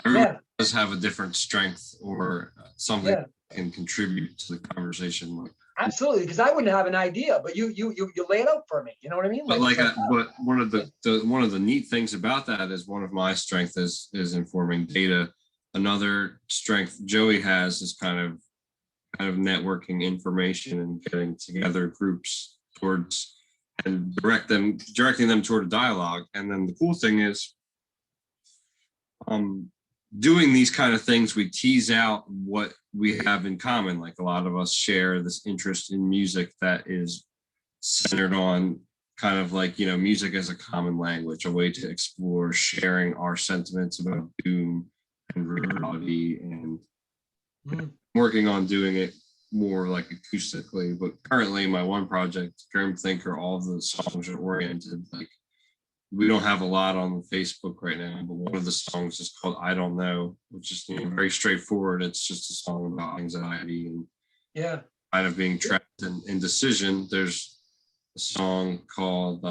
everyone does have a different strength or something that can contribute to the conversation. Like, absolutely, because I wouldn't have an idea, but you lay it out for me. You know what I mean? But but one of the neat things about that is one of my strengths is informing data. Another strength Joey has is kind of networking information and getting together groups towards and directing them toward a dialogue. And then the cool thing is doing these kind of things, we tease out what we have in common. Like a lot of us share this interest in music that is centered on kind of like, music as a common language, a way to explore sharing our sentiments about doom and reality, and working on doing it more like acoustically. But currently my one project, Grim Thinker, all of the songs are oriented like, we don't have a lot on Facebook right now, but one of the songs is called I Don't Know, which is very straightforward. It's just a song about anxiety and kind of being trapped in indecision. There's a song called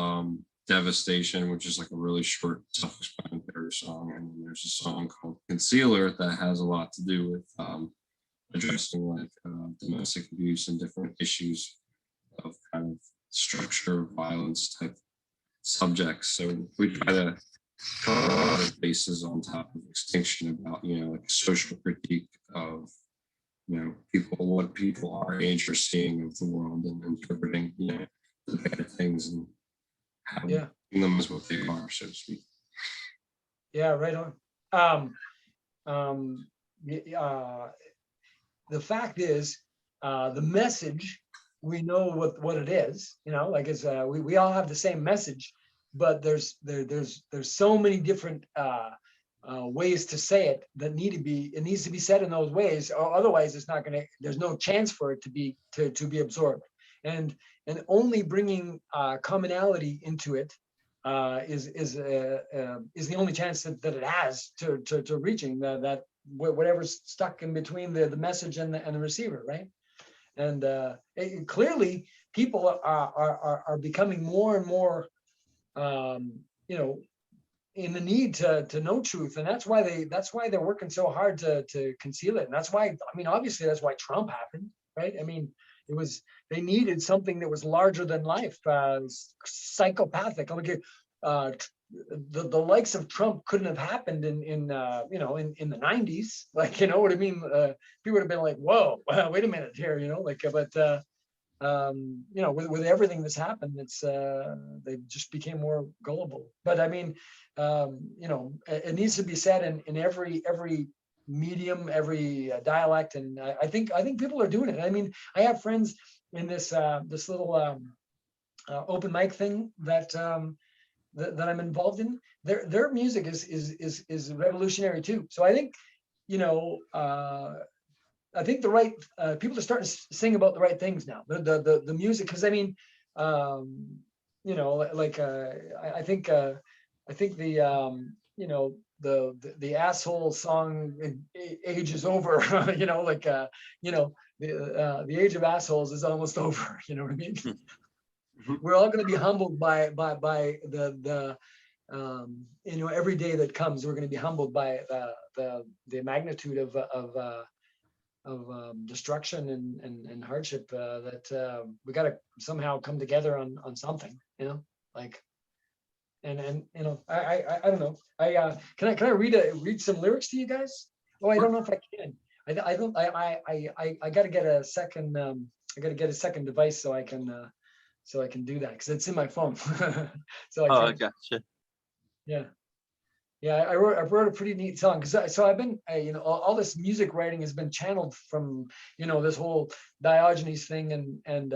Devastation, which is like a really short, self-explanatory song. And then there's a song called Concealer that has a lot to do with addressing like domestic abuse and different issues of kind of structure violence type subjects. So we try to cover a lot of bases on top of Extinction about, like social critique of, what people our age are seeing of the world and interpreting, the bad things and having them as what they are, so to speak. Yeah, right on. The fact is, the message, we know what it is, like it's we all have the same message, but there's so many different ways to say it that it needs to be said in those ways, or otherwise there's no chance for it to be absorbed. And only bringing commonality into it is the only chance that it has to reaching that whatever's stuck in between the message and the receiver, right? And clearly people are becoming more and more in the need to know truth, and that's why they're working so hard to conceal it. And that's why, obviously that's why Trump happened, right? They needed something that was larger than life, psychopathic. The likes of Trump couldn't have happened in the 90s. Like, you know what I mean? People would have been like, whoa, wait a minute here, with everything that's happened, they just became more gullible. But it needs to be said in every medium, every dialect, and I think people are doing it. I have friends in this little open mic thing that that I'm involved in. Their music is revolutionary too. So I think, you know, I think the right people are starting to sing about the right things now. The music, because I mean, you know, like I think the you know, the asshole song age is over. You know, like you know, the age of assholes is almost over. You know what I mean? We're all going to be humbled by the you know, every day that comes. We're going to be humbled by the magnitude of destruction and hardship that we got to somehow come together on something, you know, like, and you know, I don't know. Can I read some lyrics to you guys? Oh, I don't know if I can. I don't, I got to get a second, I got to get a second device so I can do that, because it's in my phone. So Oh, I I can't, gotcha. yeah. Yeah, I wrote a pretty neat song, because so I've been you know, all this music writing has been channeled from, you know, this whole Diogenes thing, and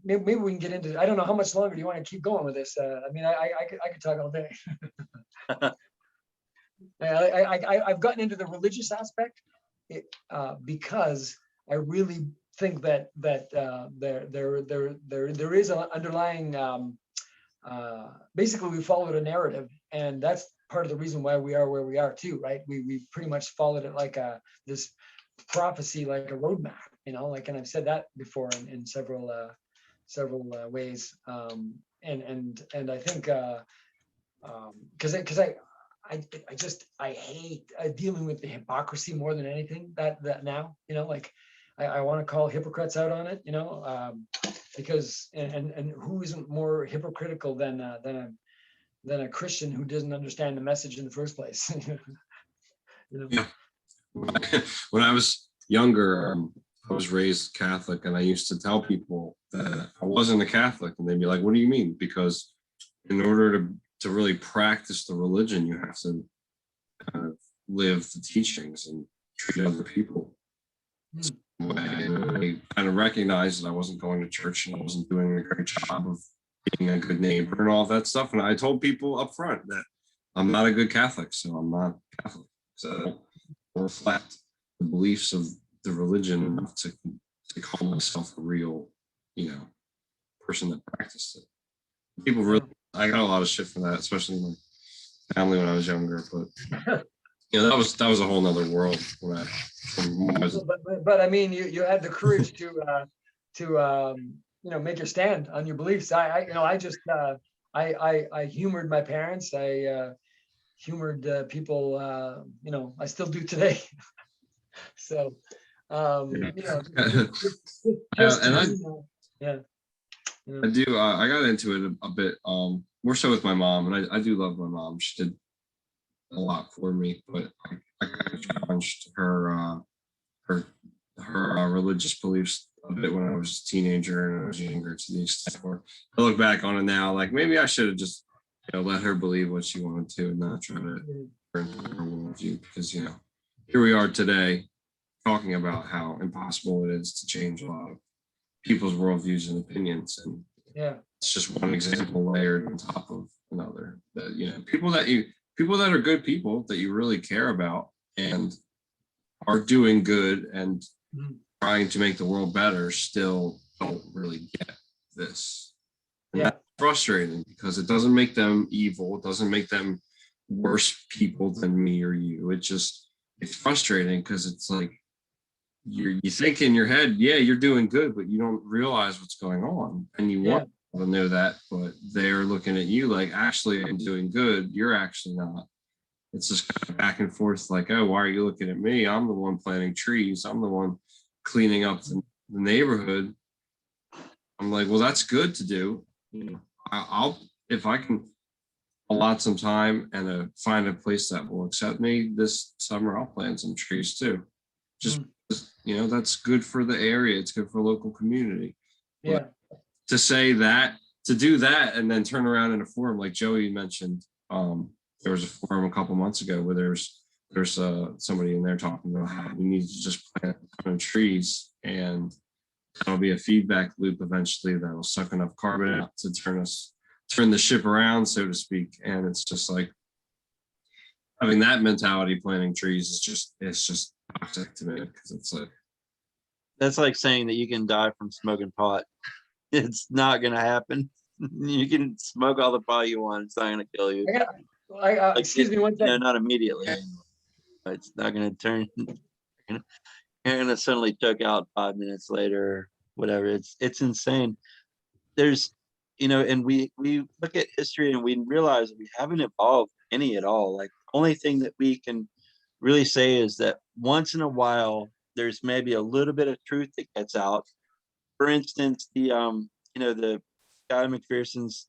maybe we can get into. I don't know how much longer do you want to keep going with this. I mean, I could talk all day. I've gotten into the religious aspect because I really think that there is an underlying. Basically, we followed a narrative, and that's part of the reason why we are where we are too, right? We pretty much followed it like this prophecy, like a roadmap, you know, like, and I've said that before in several ways, and I think because I hate dealing with the hypocrisy more than anything that now, you know, like I want to call hypocrites out on it, you know, because and who isn't more hypocritical than a Christian who doesn't understand the message in the first place. You know? Yeah. When I was younger, I was raised Catholic, and I used to tell people that I wasn't a Catholic, and they'd be like, "What do you mean?" Because in order to really practice the religion, you have to kind of live the teachings and treat other people. And I kind of recognized that I wasn't going to church and I wasn't doing a great job of being a good neighbor and all that stuff. And I told people up front that I'm not a good Catholic, so I'm not Catholic. So I don't reflect the beliefs of the religion enough to call myself a real, you know, person that practiced it. People really, I got a lot of shit for that, especially in my family when I was younger. But you know, that was a whole nother world when I was. But I mean, you had the courage to you know, make your stand on your beliefs. You know, I just I humored my parents. I humored people. You know, I still do today. So you know, just And yeah. I do. I got into it a bit more so with my mom, and I do love my mom. She did a lot for me, but I kind of challenged her religious beliefs a bit when I was a teenager and I was younger, to the extent where I look back on it now, like maybe I should have just, you know, let her believe what she wanted to and not try to turn her worldview, because, you know, here we are today talking about how impossible it is to change a lot of people's worldviews and opinions, and Yeah. it's just one example layered on top of another. That, you know, people that are good people that you really care about and are doing good and trying to make the world better still don't really get this. And Yeah. that's frustrating because it doesn't make them evil. It doesn't make them worse people than me or you. It's frustrating because it's like you think in your head, yeah, you're doing good, but you don't realize what's going on. And you want people to know that, but they're looking at you like, actually, I'm doing good. You're actually not. It's just kind of back and forth, like, oh, why are you looking at me? I'm the one planting trees. I'm the one cleaning up the neighborhood. I'm like, well, that's good to do. You know, I'll if I can allot some time and find a place that will accept me this summer, I'll plant some trees too. Just you know, that's good for the area. It's good for local community. Yeah. But to say that, to do that, and then turn around in a forum like Joey mentioned, there was a forum a couple months ago where there's somebody in there talking about how we need to just plant trees and That'll be a feedback loop eventually that will suck enough carbon out to turn the ship around, so to speak. And it's just like having that mentality planting trees it's just toxic to me, because it's like, That's like saying that you can die from smoking pot. It's not gonna happen. You can smoke all the pot you want. It's not gonna kill you. Like, Excuse me one second. not immediately. But it's not gonna turn. You're gonna suddenly choke out 5 minutes later, whatever. It's insane. There's, and we look at history and we realize we haven't evolved any at all. Like, the only thing that we can really say is that once in a while there's maybe a little bit of truth that gets out. For instance, the Guy McPherson's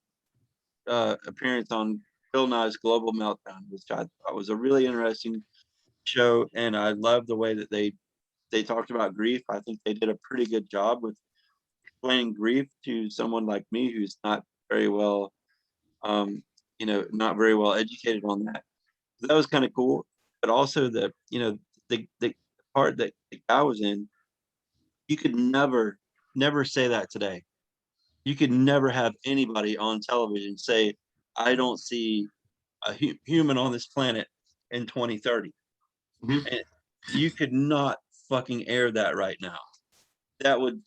appearance on Bill Nye's Global Meltdown, which I thought was a really interesting show, and I love the way that they talked about grief. I think they did a pretty good job with explaining grief to someone like me who's not very well, not very well educated on that. So that was kind of cool. But also the part that the guy was in, you could never say that today. You could never have anybody on television say, I don't see a human on this planet in 2030. Mhm. And you could not fucking air that right now. That would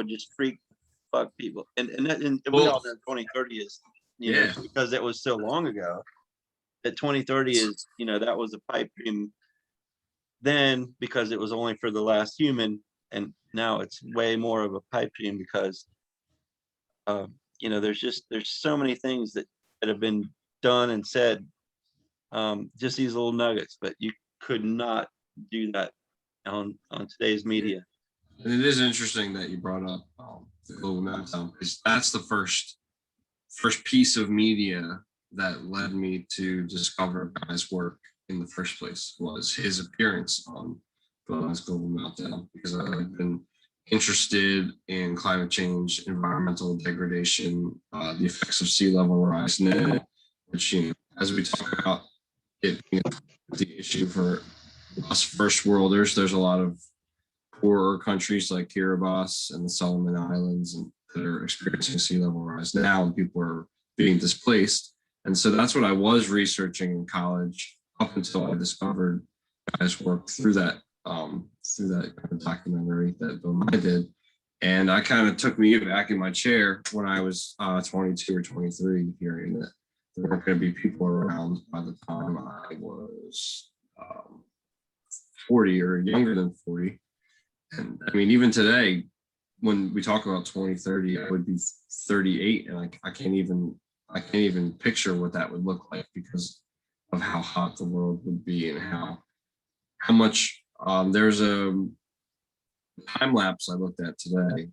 just freak fuck people. And we all know 2030 is, Yeah. because it was so long ago, that 2030 is, that was a pipe dream then, because it was only for the last human, and now it's way more of a pipe dream because there's so many things that have been done and said, just these little nuggets, but you could not do that on today's media. And it is interesting that you brought up the global meltdown, because that's the first piece of media that led me to discover Guy's work in the first place, was his appearance on Guy's Global Meltdown, because I've been interested in climate change, environmental degradation, the effects of sea level rise now, which, as we talk about it being the issue for us first worlders, there's a lot of poorer countries like Kiribati and the Solomon Islands that are experiencing sea level rise now, and people are being displaced. And so that's what I was researching in college up until I discovered Guy's work through that kind of documentary that Bill Nye did. And I kind of took me back in my chair when I was 22 or 23, hearing that there weren't going to be people around by the time I was 40 or younger than 40. And I mean, even today, when we talk about 2030, I would be 38, and I can't even picture what that would look like, because of how hot the world would be, and how much there's a time lapse I looked at today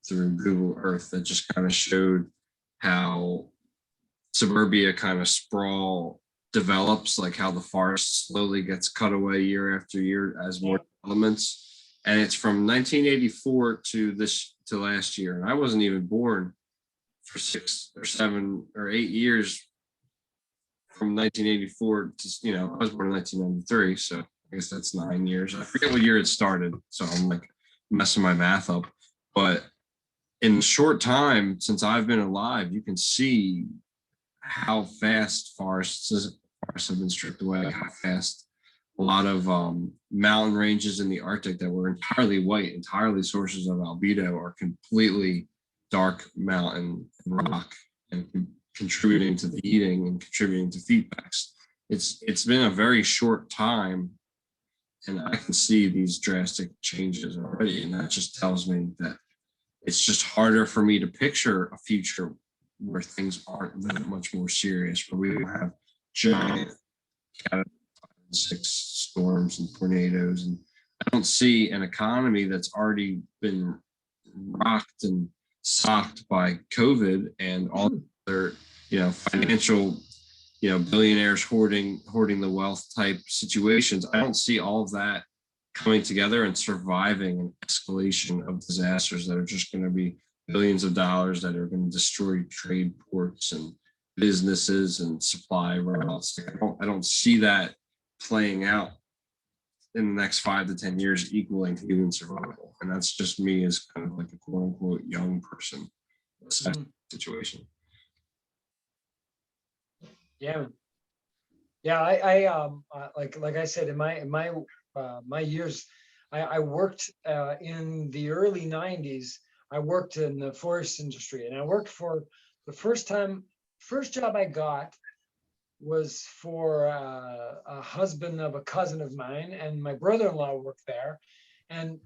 through Google Earth that just kind of showed how suburbia kind of sprawl develops, like how the forest slowly gets cut away year after year as more developments. And it's from 1984 to last year, and I wasn't even born for 6 or 7 or 8 years from 1984 to, I was born in 1993, so I guess that's 9 years. I forget what year it started, so I'm like messing my math up. But in the short time since I've been alive, you can see how fast forests have been stripped away, how fast a lot of mountain ranges in the Arctic that were entirely white, entirely sources of albedo, are completely dark mountain rock, and contributing to the heating and contributing to feedbacks. It's been a very short time, and I can see these drastic changes already, and that just tells me that it's just harder for me to picture a future where things aren't that much more serious, where we have giant Category 6 storms and tornadoes. And I don't see an economy that's already been rocked and socked by COVID and all their, financial, billionaires hoarding the wealth type situations. I don't see all of that coming together and surviving an escalation of disasters that are just going to be billions of dollars, that are going to destroy trade ports and businesses and supply routes. I don't see that playing out in the next 5 to 10 years equaling human survival. And that's just me as kind of like a quote unquote young person situation. Yeah. Yeah, like I said, in my years, I worked in the early 90s. I worked in the forest industry, and I worked for the first job I got was for a husband of a cousin of mine, and my brother-in-law worked there.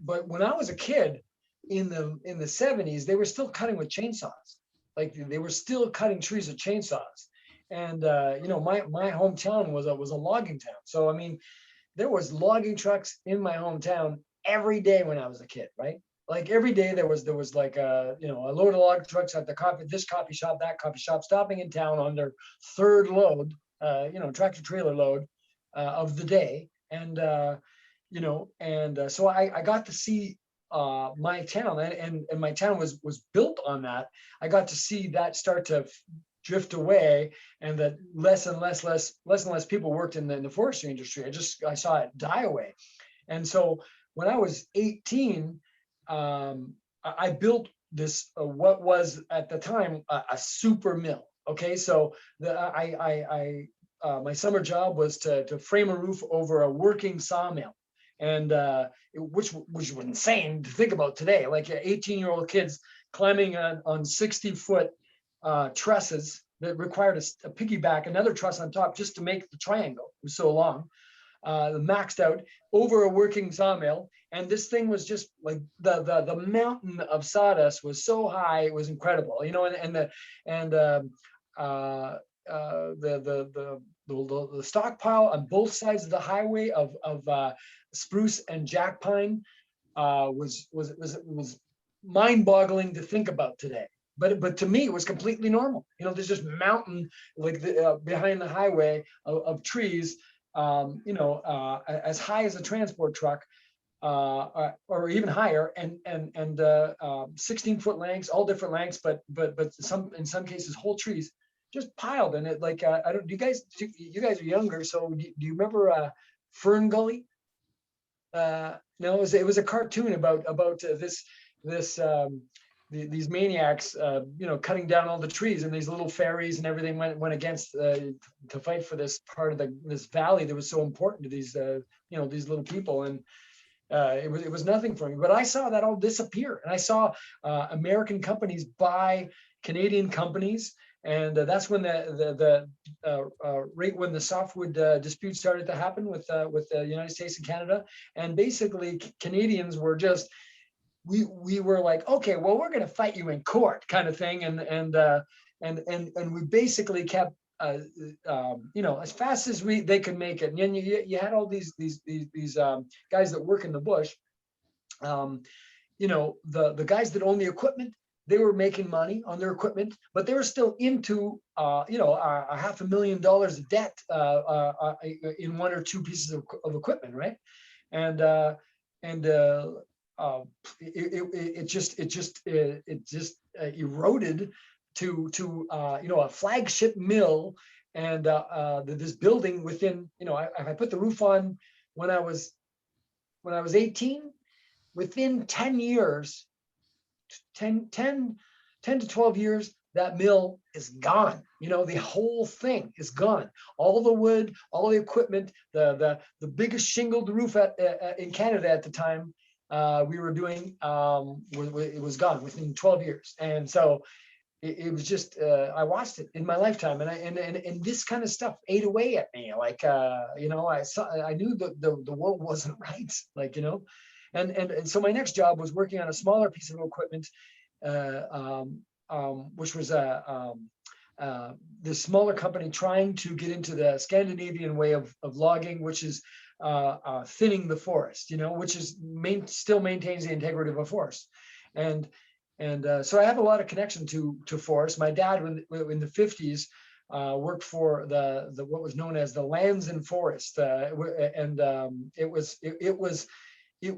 But when I was a kid in the 70s, they were still cutting with chainsaws. Like they were still cutting trees with chainsaws. And my hometown was a logging town. So I mean, there was logging trucks in my hometown every day when I was a kid, right? Like every day there was like a load of log trucks at this coffee shop, that coffee shop, stopping in town on their third load, tractor trailer load of the day. And so I got to see my town, and my town was built on that. I got to see that start to drift away, and that less and less people worked in the forestry industry. I saw it die away. And so when I was 18, I built this what was at the time a super mill. Okay, so my summer job was to frame a roof over a working sawmill, and which was insane to think about today. Like 18-year-old kids climbing on 60-foot trusses that required a piggyback, another truss on top just to make the triangle. It was so long, maxed out over a working sawmill. And this thing was just like the mountain of sawdust was so high, it was incredible. The stockpile on both sides of the highway of spruce and jack pine was mind-boggling to think about today. But to me, it was completely normal. There's just mountain like behind the highway of trees, as high as a transport truck, or even higher, and 16-foot lengths, all different lengths, but in some cases whole trees just piled. And it like I don't. You guys are younger, so do you remember Fern Gully? No, it was a cartoon about these maniacs, cutting down all the trees, and these little fairies and everything went against to fight for this part of this valley that was so important to these these little people. And it was nothing for me. But I saw that all disappear, and I saw American companies buy Canadian companies. And that's when right when the softwood dispute started to happen with the United States and Canada. And basically Canadians were just, we were like, okay, well, we're going to fight you in court, kind of thing. And we basically kept as fast as they could make it. And then you had all these guys that work in the bush, the guys that own the equipment. They were making money on their equipment, but they were still into a $500,000 of debt in one or two pieces of equipment, right? And it just eroded to a flagship mill, and this building within, I put the roof on when I was 18. Within 10 years, 10 to 12 years, that mill is gone. The whole thing is gone. All the wood, all the equipment, the biggest shingled roof in Canada at the time we were doing, it was gone within 12 years. And so it was just, I watched it in my lifetime, and this kind of stuff ate away at me. Like, I knew the world wasn't right, like, and so my next job was working on a smaller piece of equipment, which was this smaller company trying to get into the Scandinavian way of logging, which is thinning the forest, which is still maintains the integrity of a forest. And so I have a lot of connection to forest. My dad, in the 50s, worked for the what was known as the Lands and Forest, and it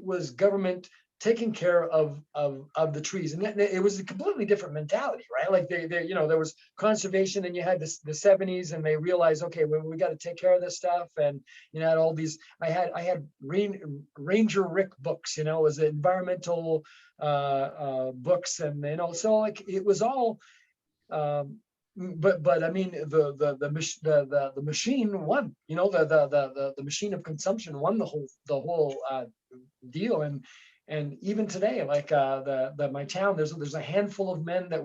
was government taking care of the trees, and it was a completely different mentality, right? Like they you know, there was conservation, and you had this the 70s, and they realized, okay, we got to take care of this stuff, and you know, had all these. I had Ranger Rick books, you know, as environmental books, and you know, so like it was all. But I mean the machine won, you know, the machine of consumption won the whole deal. And even today, like my town, there's a handful of men that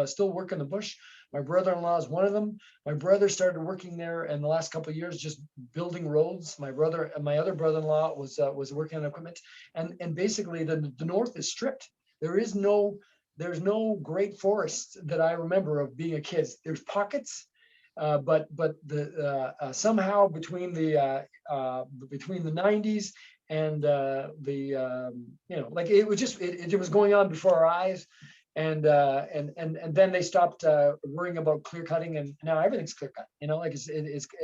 still work in the bush. My brother-in-law is one of them. My brother started working there in the last couple of years, just building roads. My other brother-in-law was working on equipment, and basically the north is stripped. There's no great forests that I remember of being a kid. There's pockets, but the somehow between the 90s and you know, like it was just it was going on before our eyes, and then they stopped worrying about clear cutting, and now everything's clear cut. You know, like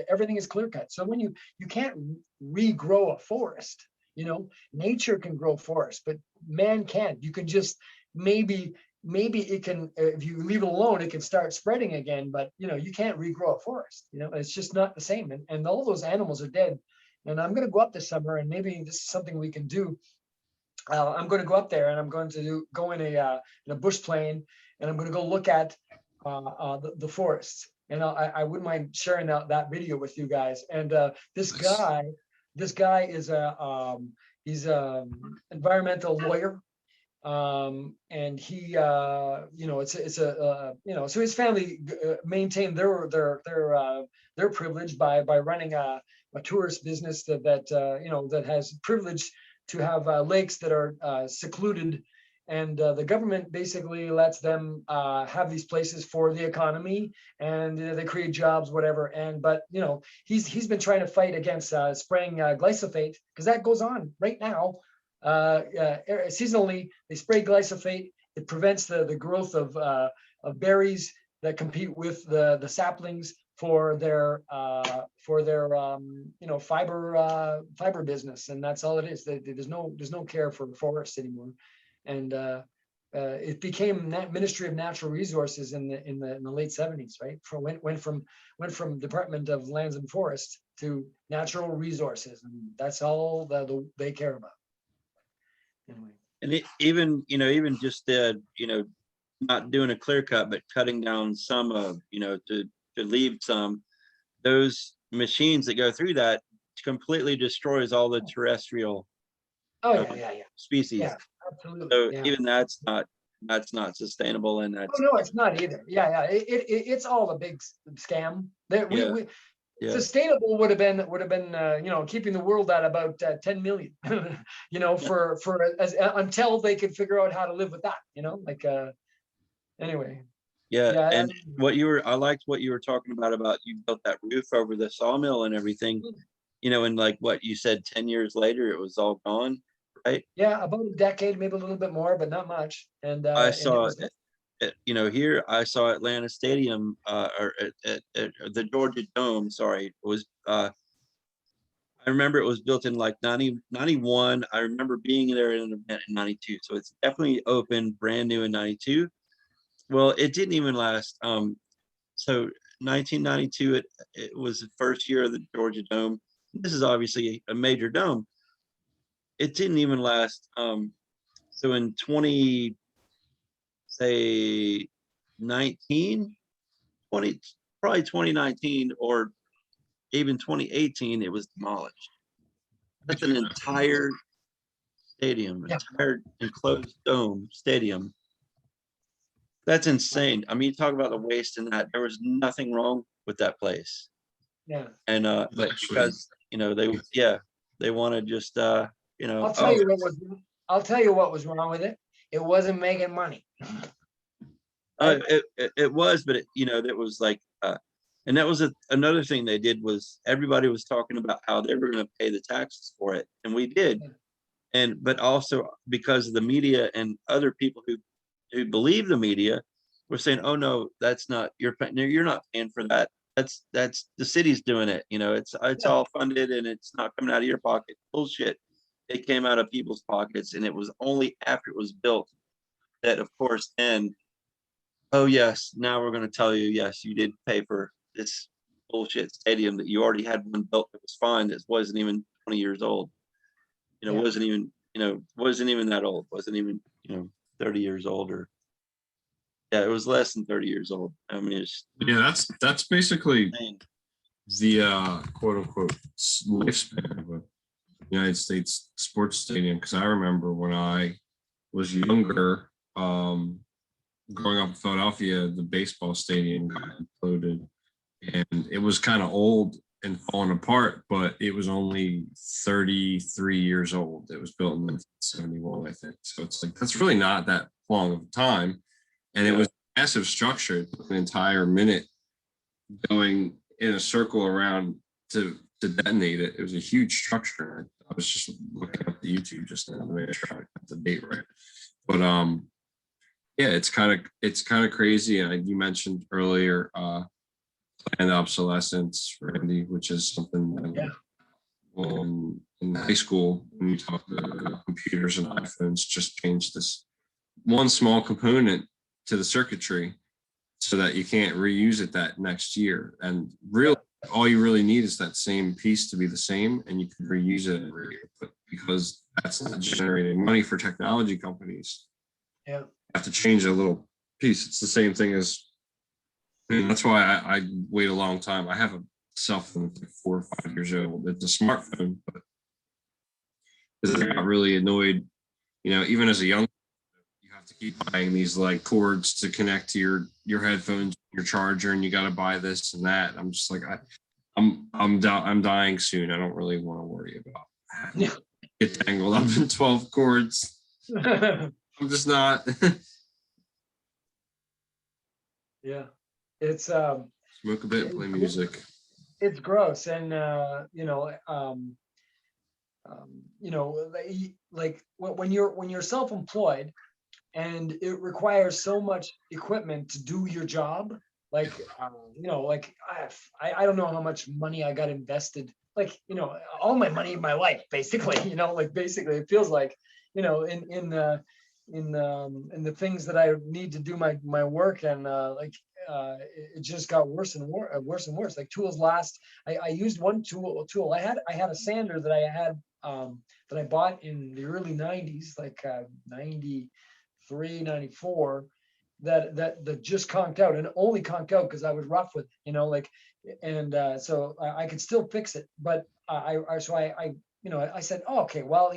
everything is clear cut. So when you can't regrow a forest, you know, nature can grow forests, but man can't. You can just maybe it can, if you leave it alone, it can start spreading again, but you know, you can't regrow a forest. You know, it's just not the same, and all those animals are dead. And I'm going to go up this summer, and maybe this is something we can do. I'm going to go up there, and I'm going to go in a bush plane, and I'm going to go look at the forests. And I wouldn't mind sharing that video with you guys. And this guy is he's a environmental lawyer. And he, you know, it's a, you know, so his family maintained their privilege by running a tourist business that you know, that has privilege to have lakes that are secluded, and the government basically lets them have these places for the economy, and they create jobs, whatever. And but you know, he's been trying to fight against spraying glyphosate, because that goes on right now. Seasonally, they spray glyphosate. It prevents the growth of berries that compete with the saplings for their you know, fiber business, and that's all it is. There's no care for the forests anymore, and it became Ministry of Natural Resources in the late 70s, right? Went from Department of Lands and Forests to Natural Resources, and that's all they care about. Anyway. And even, you know, even just you know, not doing a clear cut, but cutting down some of, you know, to leave some, those machines that go through that completely destroys all the terrestrial species. Yeah, absolutely. So Yeah. even that's not sustainable, and that's no, it's not either. It's all a big scam. That sustainable would have been you know, keeping the world at about 10 million, you know, for until they could figure out how to live with that, you know, like anyway. And I liked what you were talking about you built that roof over the sawmill and everything, you know, and like what you said, 10 years later it was all gone, right? Yeah, about a decade, maybe a little bit more, but not much. And I saw it, you know, here I saw Atlanta Stadium, or at the Georgia Dome. Sorry, it was. I remember it was built in like 91. I remember being there in an event in 92. So it's definitely open, brand new in 92. Well, it didn't even last. So 1992, it was the first year of the Georgia Dome. This is obviously a major dome. It didn't even last. So in say 19, 20, probably 2019 or even 2018, it was demolished. That's an entire stadium, entire enclosed dome stadium. That's insane. I mean, you talk about the waste in that. There was nothing wrong with that place. Yeah. And but because, you know, they want to just you know. I'll tell you what was wrong with it. It wasn't making money. It was, but you know, that was like, and that was another thing they did was everybody was talking about how they were going to pay the taxes for it, and we did, but also because of the media and other people who believe the media were saying, oh no, that's not, you're not paying for that. That's the city's doing it. You know, it's all funded and it's not coming out of your pocket. Bullshit. it came out of people's pockets, and it was only after it was built that, of course, then, oh yes, now we're going to tell you, yes, you did pay for this bullshit stadium that you already had one built that was fine, that wasn't even 20 years old. You know, Yeah. wasn't even that old, wasn't even, 30 years old, or yeah, it was less than 30 years old. I mean, it's Yeah, that's basically insane. the quote unquote lifespan of a United States sports stadium. Because I remember when I was younger, growing up in Philadelphia, the baseball stadium got imploded, and it was kind of old and falling apart, but it was only 33 years old. It was built in 1971, I think. So it's like that's really not that long of a time, and it was a massive structure. It took an entire minute going in a circle around to detonate it. It was a huge structure. I was just looking up the YouTube just now to make sure I got the date right. But yeah, it's kind of crazy. And you mentioned earlier planned obsolescence, Randy, which is something that in high school when you talk about computers and iPhones, just change this one small component to the circuitry so that you can't reuse it that next year. And really, all you really need is that same piece to be the same, and you can reuse it every year. But because that's not generating money for technology companies, Yeah. you have to change a little piece. It's the same thing as, that's why I wait a long time. I have a cell phone that's like 4 or 5 years old. It's a smartphone, but because I got really annoyed, even as a young, you have to keep buying these like cords to connect to your headphones, your charger, and you got to buy this and that. I'm just like, I'm dying soon. I don't really want to worry about having to get tangled up in 12 cords. I'm just not. Yeah. It's Smoke a bit, play music. it's gross. And like when you're self-employed and it requires so much equipment to do your job, like I don't know how much money I got invested, like all my money in my life basically, basically it feels like in the things that I need to do my work, and it just got worse and worse and worse. Like tools last. I used one tool. I had a sander that I had that I bought in the early 90s, like 93, 94, that just conked out, and only conked out because I was rough with it, so I could still fix it. But I said, oh, okay, well,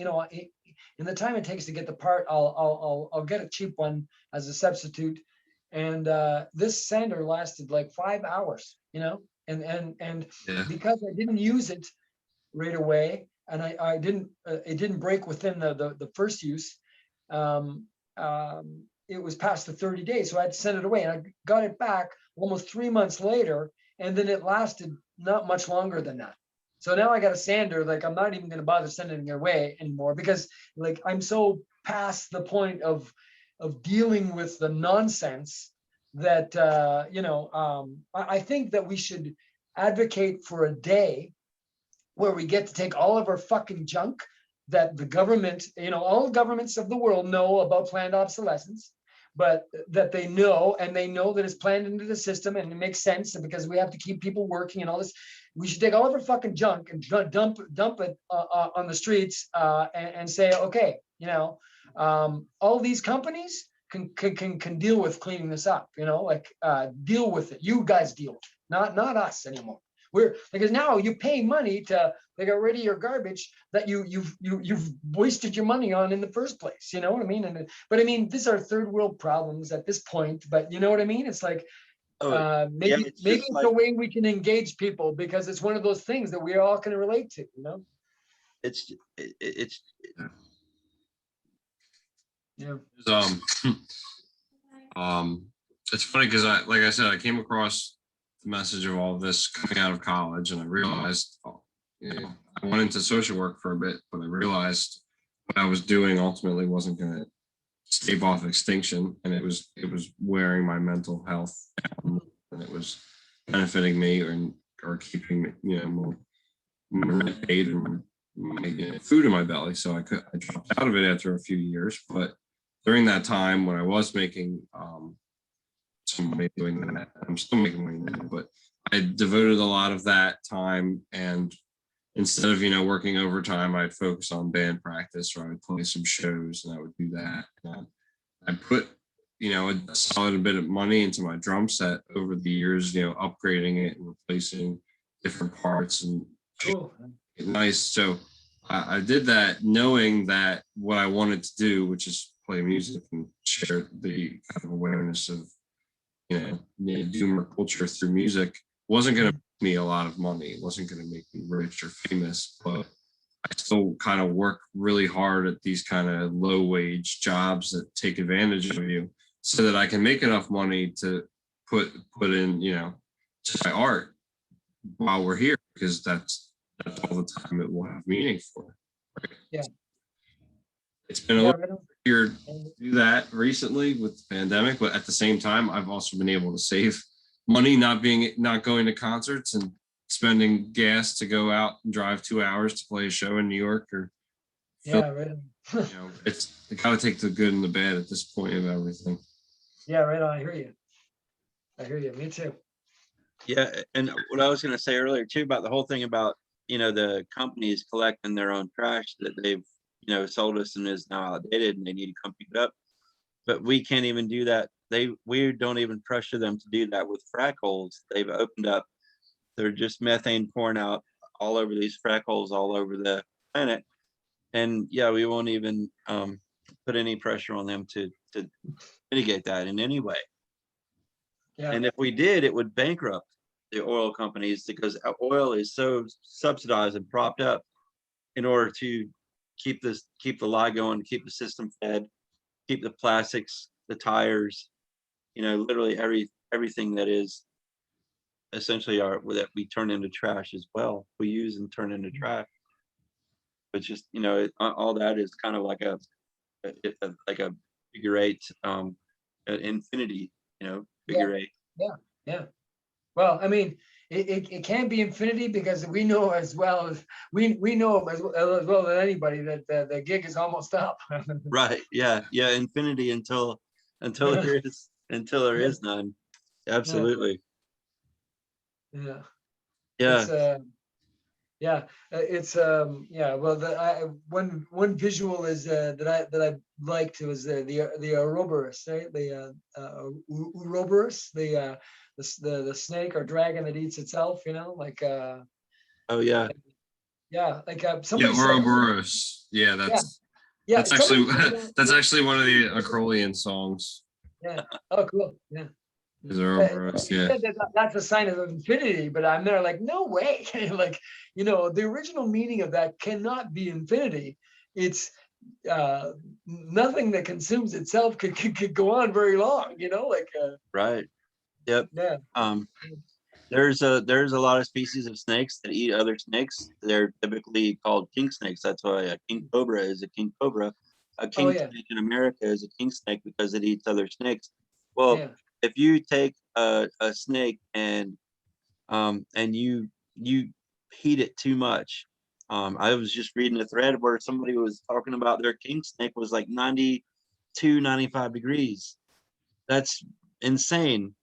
in the time it takes to get the part, I'll get a cheap one as a substitute. And this sander lasted like 5 hours, and because I didn't use it right away, and I didn't, it didn't break within the first use. It was past the 30 days, so I had to send it away, and I got it back almost 3 months later, and then it lasted not much longer than that. So now I got a sander, like I'm not even going to bother sending it away anymore, because like I'm so past the point of dealing with the nonsense that I think that we should advocate for a day where we get to take all of our fucking junk that the government, all governments of the world know about planned obsolescence, but that they know, and they know that it's planned into the system, and it makes sense, and because we have to keep people working and all this. We should take all of our fucking junk and dump it on the streets, and say, okay, all these companies can deal with cleaning this up, deal with it. You guys deal with it, not us anymore. Because now you pay money to get rid of your garbage that you've wasted your money on in the first place. You know what I mean? But I mean, these are third world problems at this point. But you know what I mean? It's like maybe it's a way we can engage people, because it's one of those things that we're all going to relate to. It's Yeah. It's funny because like I said, I came across the message of all of this coming out of college, and I realized, I went into social work for a bit, but I realized what I was doing ultimately wasn't going to stave off extinction, and it was wearing my mental health down, and it was benefiting me or keeping me, more rent paid, and food in my belly. So I dropped out of it after a few years. But during that time when I was making some money doing that, I'm still making money now, but I devoted a lot of that time, and instead of working overtime, I'd focus on band practice, or I would play some shows, and I would do that. And I put a solid bit of money into my drum set over the years, upgrading it and replacing different parts and Cool. nice. So I did that knowing that what I wanted to do, which is play music and share the kind of awareness of doomer culture through music, wasn't going to make me a lot of money. It wasn't going to make me rich or famous, but I still kind of work really hard at these kind of low wage jobs that take advantage of you, so that I can make enough money to put in, to my art while we're here, because that's all the time it will have meaning for. Right? Yeah. It's been a little weird to do that recently with the pandemic, but at the same time, I've also been able to save money not going to concerts and spending gas to go out and drive 2 hours to play a show in New York or right. it's gotta take the good and the bad at this point of everything. Yeah, right on. I hear you. Me too. Yeah, and what I was going to say earlier too about the whole thing about the companies collecting their own trash that they've sold us and is now outdated, and they need to come pick it up, but we can't even do that. We don't even pressure them to do that with frack holes. They've opened up. They're just methane pouring out all over these frack holes all over the planet, and yeah, we won't even put any pressure on them to mitigate that in any way. Yeah. And if we did, it would bankrupt the oil companies, because oil is so subsidized and propped up in order to keep the lie going, keep the system fed, keep the plastics, the tires, literally everything that is essentially that we turn into trash as well. We use and turn into trash. But just all that is kind of like a figure eight, an infinity, figure eight. Yeah. Well, I mean, it can be infinity, because we know as well as as anybody that the gig is almost up. Right. Yeah. Infinity until there is none. Absolutely. Yeah. Yeah. Well, one visual is that I liked was the Ouroboros, right? The Ouroboros, the snake or dragon that eats itself. Oh yeah. Somebody said. Ouroboros. Yeah, that's actually that's actually one of the accordion songs. Yeah. Oh, cool. Yeah. Is Ouroboros? Yeah. That's a sign of infinity, but I'm there like, no way. The original meaning of that cannot be infinity. It's nothing that consumes itself could go on very long. Right. Yep. Yeah. There's a lot of species of snakes that eat other snakes. They're typically called king snakes. That's why a king cobra is a king cobra. A king snake in America is a king snake because it eats other snakes. Well, if you take a snake and you heat it too much, I was just reading a thread where somebody was talking about their king snake was like 92, 95 degrees. That's insane.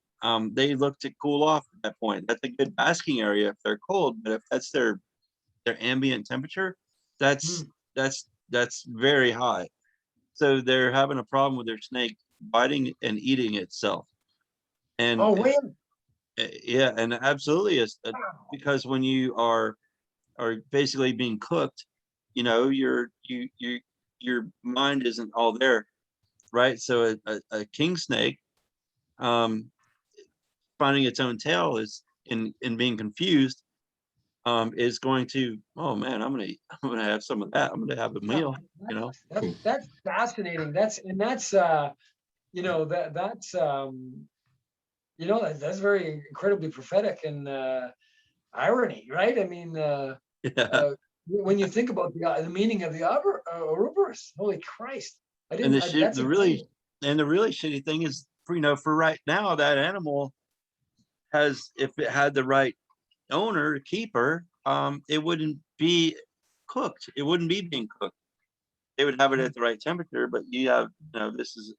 They look to cool off at that point. That's a good basking area if they're cold, but if that's their ambient temperature, that's very high. So they're having a problem with their snake biting and eating itself. And yeah, and absolutely is because when you are basically being cooked, your mind isn't all there, right? So a king snake finding its own tail is in being confused, is going to, oh man, I'm gonna have some of that. I'm gonna have a meal. That's fascinating. That's that's very incredibly prophetic and irony, right? I mean, when you think about the meaning of the Ouroboros, holy Christ! And the really shitty thing is, for right now, that animal has, if it had the right owner, keeper, it wouldn't be cooked. It wouldn't be being cooked. They would have it at the right temperature, but you have, this is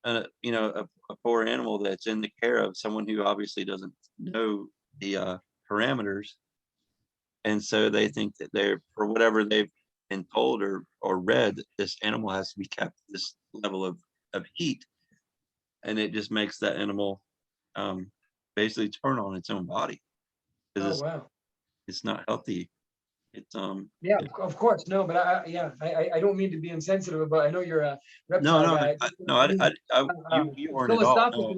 a poor animal that's in the care of someone who obviously doesn't know the parameters. And so they think that they're, for whatever they've been told or read, that this animal has to be kept at this level of heat. And it just makes that animal basically turn on its own body Oh, because wow. it's not healthy. It's Yeah, it- of course. No, but I don't mean to be insensitive, but I know you're a no, reptile guy. you weren't at all. No.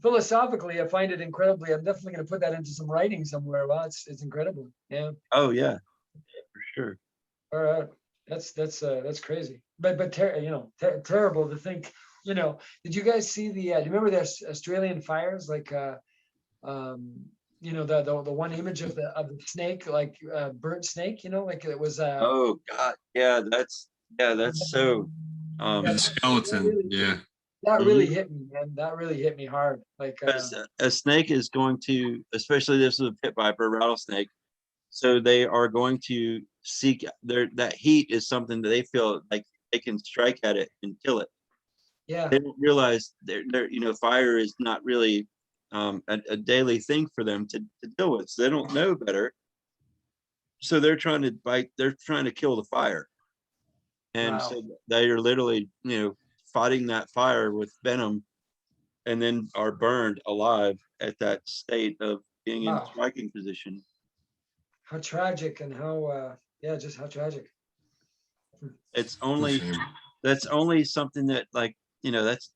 Philosophically, I find it incredibly. I'm definitely going to put that into some writing somewhere. Wow, it's incredible. Yeah. Oh yeah, for sure. All right. That's crazy. But terrible to think. Did you guys see the? Do you remember the Australian fires? Like, the one image of the snake, like burnt snake. Like it was. Oh God, yeah, that's so. The skeleton, yeah. That really Mhm. hit me, man. That really hit me hard. Like, Because a snake is going to, especially this is a pit viper, rattlesnake. So they are going to seek that heat is something that they feel like they can strike at it and kill it. yeah, They don't realize fire is not really a daily thing for them to deal with. So they don't know better. So they're trying to they're trying to kill the fire. And wow. so they are literally, fighting that fire with venom and then are burned alive at that state of being in Wow. striking position. How tragic and how, just how tragic. It's It's a only, shame. that's only something that that's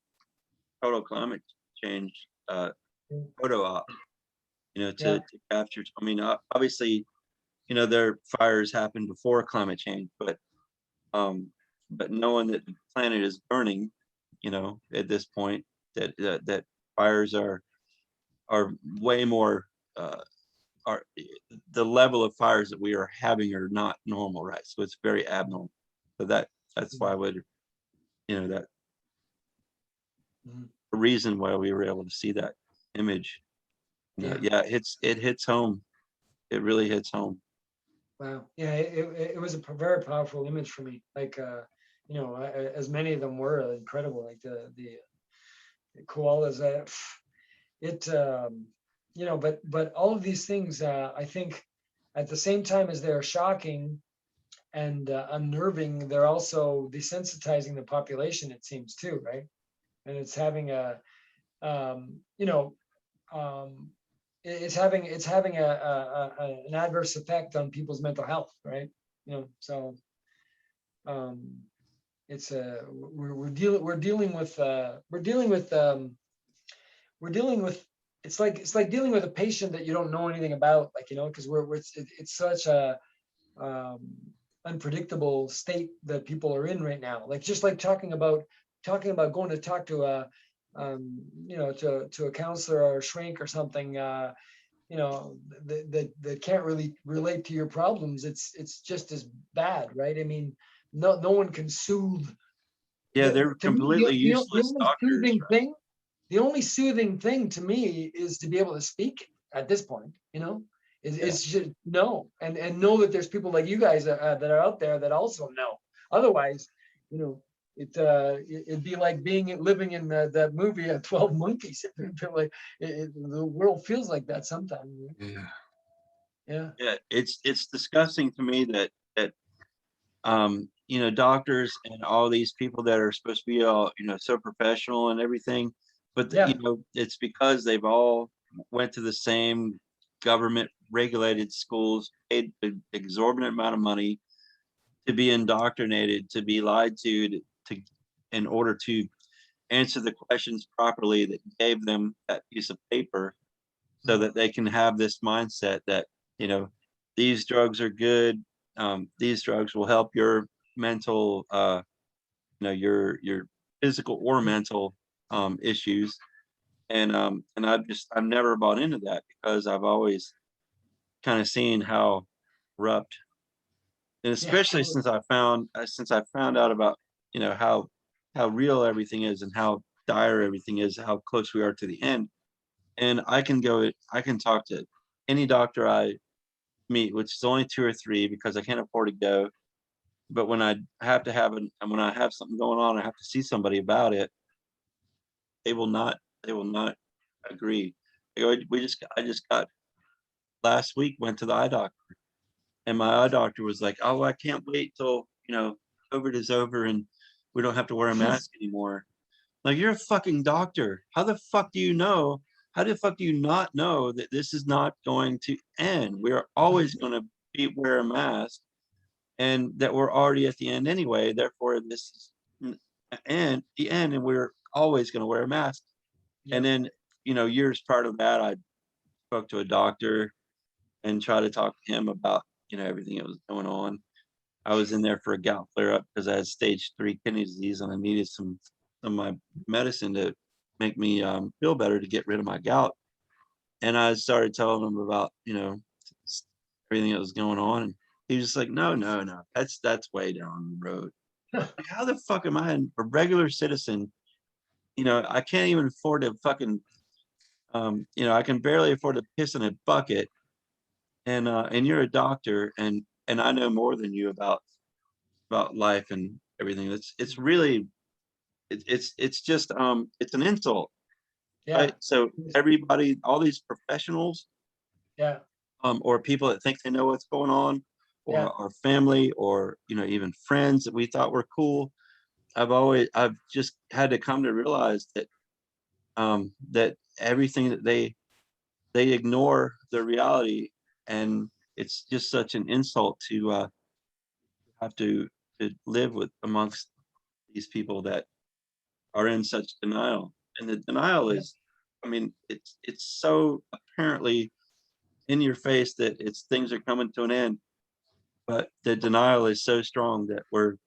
total climate change, photo op, Yeah. to capture. I mean, obviously, their fires happened before climate change, but knowing that the planet is burning, at this point, that fires are way more, are the level of fires that we are having are not normal, right? So it's very abnormal. So that's why I would, that Mhm. the reason why we were able to see that image. Yeah. Yeah, it hits home. It really hits home. Wow. Yeah, it was a very powerful image for me. Like, as many of them were incredible. Like the koalas. But all of these things, I think, at the same time as they're shocking and unnerving, they're also desensitizing the population. It seems too, right? And it's having a, um, you know, um, it's having an adverse effect on people's mental health, right? So um, it's we're dealing with it's like dealing with a patient that you don't know anything about, like, because it's such a um, unpredictable state that people are in right now. Like, just like talking about going to talk to to a counselor or a shrink or something, that can't really relate to your problems. It's just as bad, right? I mean, no one can soothe. Yeah, they're To me, the, completely the, the useless only doctors, soothing thing, the only soothing thing to me is to be able to speak at this point, is, right? is just know and know that there's people like you guys that are out there that also know. Otherwise, it'd be like living in that movie 12 Monkeys. It'd be like the world feels like that sometimes. Yeah. Yeah. Yeah, it's disgusting to me that doctors and all these people that are supposed to be all, so professional and everything, but Yeah. it's because they've all went to the same government regulated schools, paid an exorbitant amount of money to be indoctrinated, to be lied to in order to answer the questions properly that gave them that piece of paper, so that they can have this mindset that, you know, these drugs are good. These drugs will help your mental, your physical or mental issues. And I've never bought into that because I've always kind of seen how corrupt, and Yeah. especially since I found out about, how real everything is and how dire everything is, how close we are to the end. And I can talk to any doctor I meet, which is only 2 or 3 because I can't afford to go. But when I have to have and when I have something going on, I have to see somebody about it, they will not they will not agree. They go, I just got last week went to the eye doctor, and my eye doctor was like, "Oh, I can't wait till, COVID is over and we don't have to wear a mask anymore." Like, you're a fucking doctor. How the fuck do you know? How the fuck do you not know that this is not going to end? We are always gonna be wear a mask, and that we're already at the end anyway. Therefore, this is the end, and we're always gonna wear a mask. And Yeah. then, years prior to that, I spoke to a doctor and tried to talk to him about, everything that was going on. I was in there for a gout flare up because I had stage 3 kidney disease and I needed some of my medicine to make me feel better to get rid of my gout. And I started telling him about, everything that was going on. And he was just like, no, no, no, that's way down the road. Like, how the fuck am I a regular citizen? I can't even afford to fucking, I can barely afford to piss in a bucket. And you're a doctor, and I know more than you about life and everything. It's really it's just it's an insult, Yeah. right? So everybody, all these professionals, Yeah. or people that think they know what's going on, Yeah. or our family, or even friends that we thought were cool. I've just had to come to realize that everything that they ignore the reality, and it's just such an insult to have to live with amongst these people that are in such denial. And the denial Yeah. is, I mean, it's so apparently in your face that it's things are coming to an end, but the denial is so strong that we're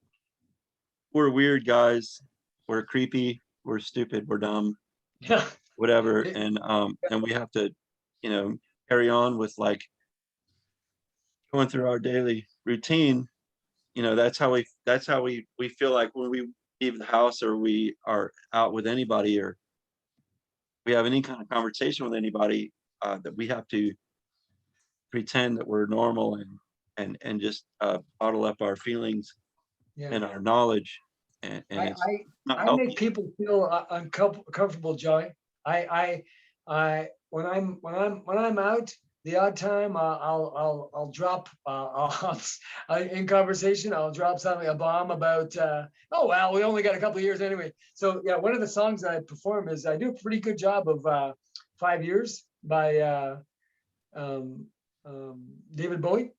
weird guys, we're creepy, we're stupid, we're dumb, Yeah. whatever, It- and we have to, you know, carry on with like going through our daily routine. That's how we feel like when we leave the house, or we are out with anybody, or we have any kind of conversation with anybody, that we have to pretend that we're normal, and just bottle up our feelings Yeah. and our knowledge, and I, it's not I make healthy. people feel uncomfortable, Joey. When I'm out the odd time, I'll drop in conversation. I'll drop something, a bomb about oh well, we only got a couple of years anyway. So yeah, one of the songs that I perform is I do a pretty good job of 5 years by um, David Bowie.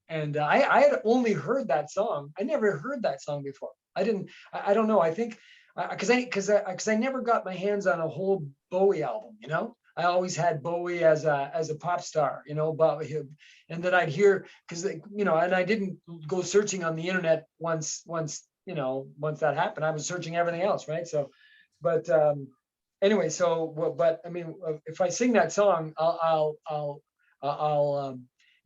And I had only heard that song. I never heard that song before. I didn't. I don't know. I think because I never got my hands on a whole Bowie album. I always had Bowie as a pop star. But and then I'd hear because and I didn't go searching on the internet once that happened. I was searching everything else, right? So, but anyway, but I mean, if I sing that song, I'll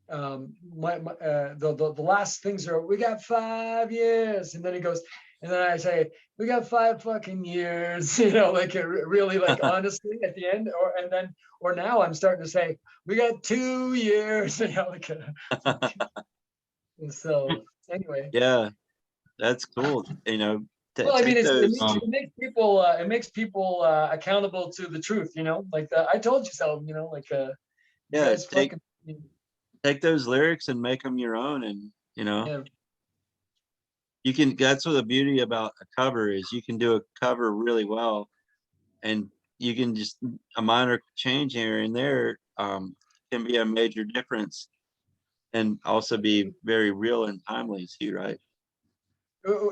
the last things are, we got 5 years, and then he goes, and then I say, we got 5 fucking years, like really, like honestly at the end, or now I'm starting to say, we got 2 years, like so anyway. Yeah, that's cool. Well, I mean, Take it those. makes people accountable to the truth, like I told you so, like you Yeah, guys take fucking take those lyrics and make them your own, and yeah. you can. That's what the beauty about a cover is. You can do a cover really well, and you can just a minor change here and there can be a major difference, and also be very real and timely too, right?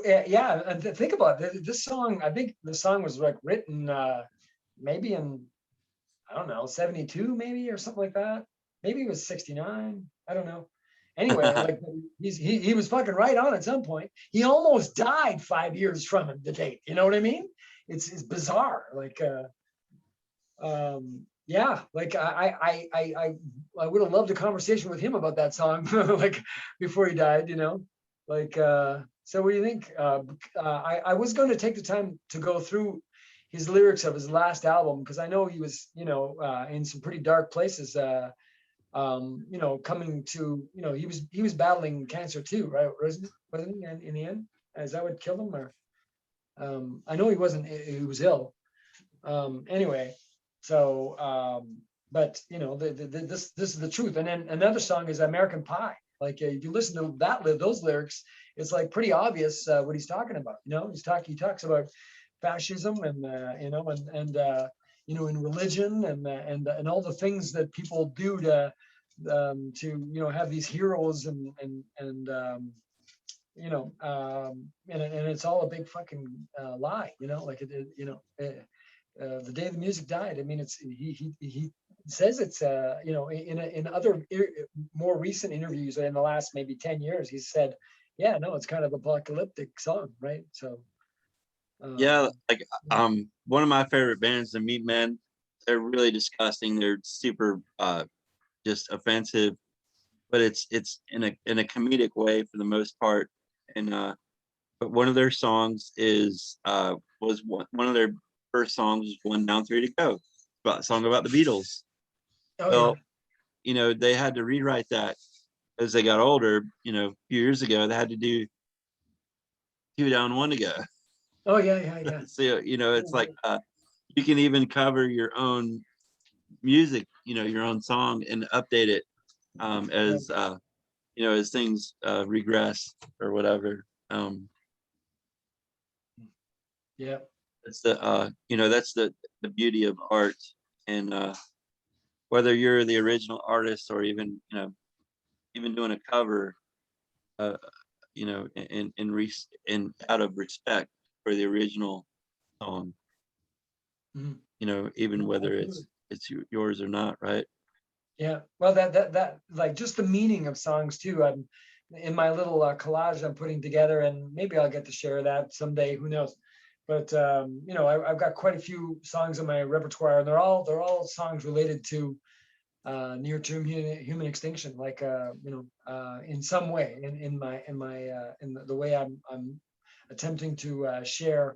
Yeah, and think about it. This song. I think the song was like written maybe in, I don't know, 72 maybe, or something like that. Maybe it was 69. I don't know. Anyway, like he was fucking right on at some point. He almost died 5 years from the date. You know what I mean? It's bizarre. Like yeah, like I would have loved a conversation with him about that song, like before he died, like so what do you think? I was going to take the time to go through his lyrics of his last album, because I know he was in some pretty dark places you know, coming to, you know, he was battling cancer too, right? Wasn't he in the end? Is that what killed him? Or I know he wasn't. He was ill. Anyway, so but you know, this is the truth. And then another song is American Pie. Like if you listen to those lyrics, it's like pretty obvious what he's talking about. You know, he talks about fascism and you know, and you know, in religion and all the things that people do to you know, have these heroes and you know, and it's all a big fucking lie, you know, like you know, the day the music died. I mean, it's he says it's you know, in other more recent interviews in the last maybe 10 years, he said, yeah, no, it's kind of apocalyptic song, right? So Yeah, like one of my favorite bands, the Meat Men, they're really disgusting. They're super just offensive, but it's in a comedic way for the most part. And but one of their songs is was one of their first songs was One Down Three to Go, about a song about the Beatles. oh yeah, Well, you know, they had to rewrite that as they got older. You know, a few years ago, they had to do Two Down One to Go. oh yeah. So you know, it's like you can even cover your own music, you know, your own song and update it as you know, as things regress or whatever. Yeah, That's the you know, that's the beauty of art. And whether you're the original artist or even, you know, even doing a cover, uh, you know, in out of respect for the original song, mhm. you know, even No, whether absolutely. it's yours or not, right? Yeah, well, that like just the meaning of songs too. I'm in my little collage I'm putting together, and maybe I'll get to share that someday. Who knows? But you know, I've got quite a few songs in my repertoire, and they're all songs related to near-term human extinction, like you know, in some way, in the way I'm attempting to share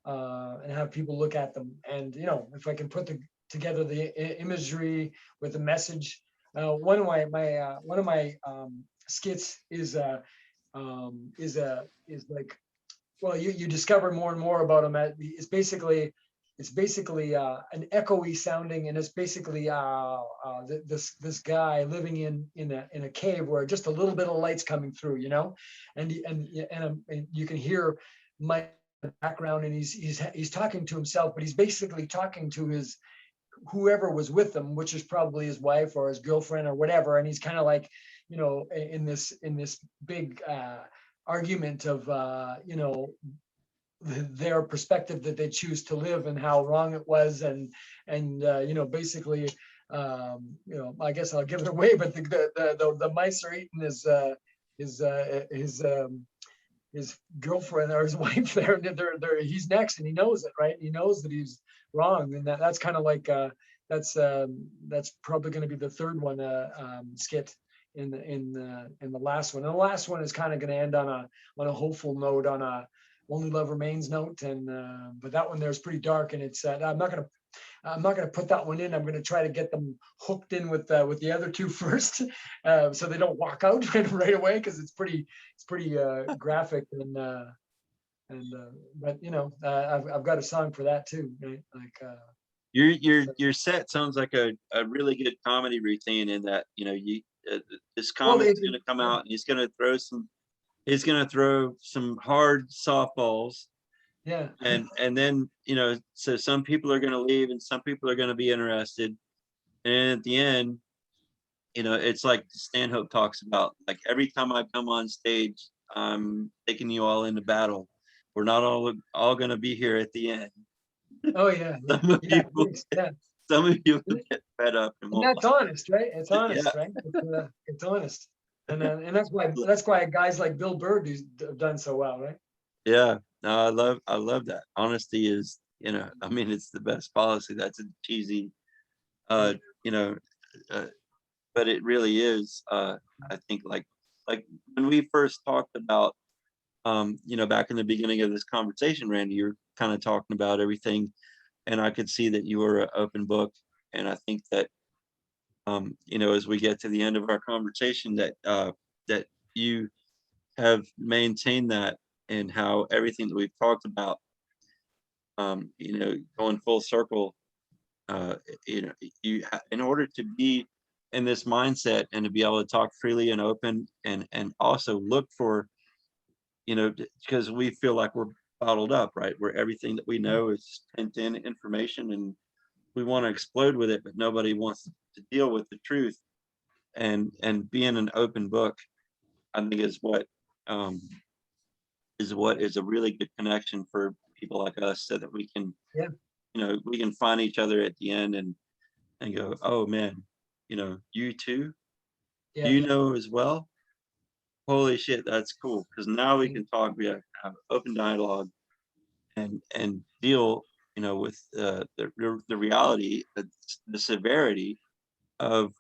and have people look at them. And you know, if I can put together the imagery with the message. One of my skits is like, well, you discover more and more about him. It's basically an echoey sounding, and it's basically this guy living in a cave where just a little bit of light's coming through, you know, and you can hear my background, and he's talking to himself, but he's basically talking to his whoever was with him, which is probably his wife or his girlfriend or whatever, and he's kind of like, you know, in this big argument of you know, their perspective that they choose to live and how wrong it was, and you know, basically you know, I guess I'll give it away, but the mice are eating his his girlfriend or his wife there, and he's next, and he knows it, right? He knows that he's wrong, and that's kind of like that's probably going to be the third one skit in the last one. And the last one is kind of going to end on a hopeful note, on a only love remains note, and but that one there is pretty dark, and it's I'm not going to put that one in. I'm going to try to get them hooked in with the other two first, so they don't walk out right away, because it's pretty graphic, and but you know, I've got a song for that too, right? Like Your set sounds like a really good comedy routine in that, you know, you this well, comic's going to come out and he's going to throw some hard softballs, yeah, and then, you know, so some people are going to leave and some people are going to be interested, and at the end, you know, it's like Stanhope talks about, like, every time I come on stage, I'm taking you all into battle. We're not all going to be here at the end. oh yeah, Some of yeah, you will yeah. some of you will get fed up and And won't that's honest, right? It's watch it. Yeah. honest, right? It's honest, and that's why guys like Bill Burr have done so well, right? Yeah, no, I love that. Honesty is, you know, I mean, it's the best policy. That's a cheesy, Yeah. you know, uh, but it really is. I think like when we first talked about, you know, back in the beginning of this conversation, Randy, you were kind of talking about everything, and I could see that you were an open book, and I think that as we get to the end of our conversation, that you have maintained that, and how everything that we've talked about, going full circle, uh, in order to be in this mindset and to be able to talk freely and open, and also look for, because we feel like we're bottled up, right? Where everything that we know is pent in information, and we want to explode with it, but nobody wants to deal with the truth. And being an open book, I think um, is what is a really good connection for people like us, so that we can, Yeah. we can find each other at the end, and go, oh man, you too, Yeah. as well. Holy shit, that's cool. Because now we can talk, we have open dialogue, and deal, with the reality, the severity of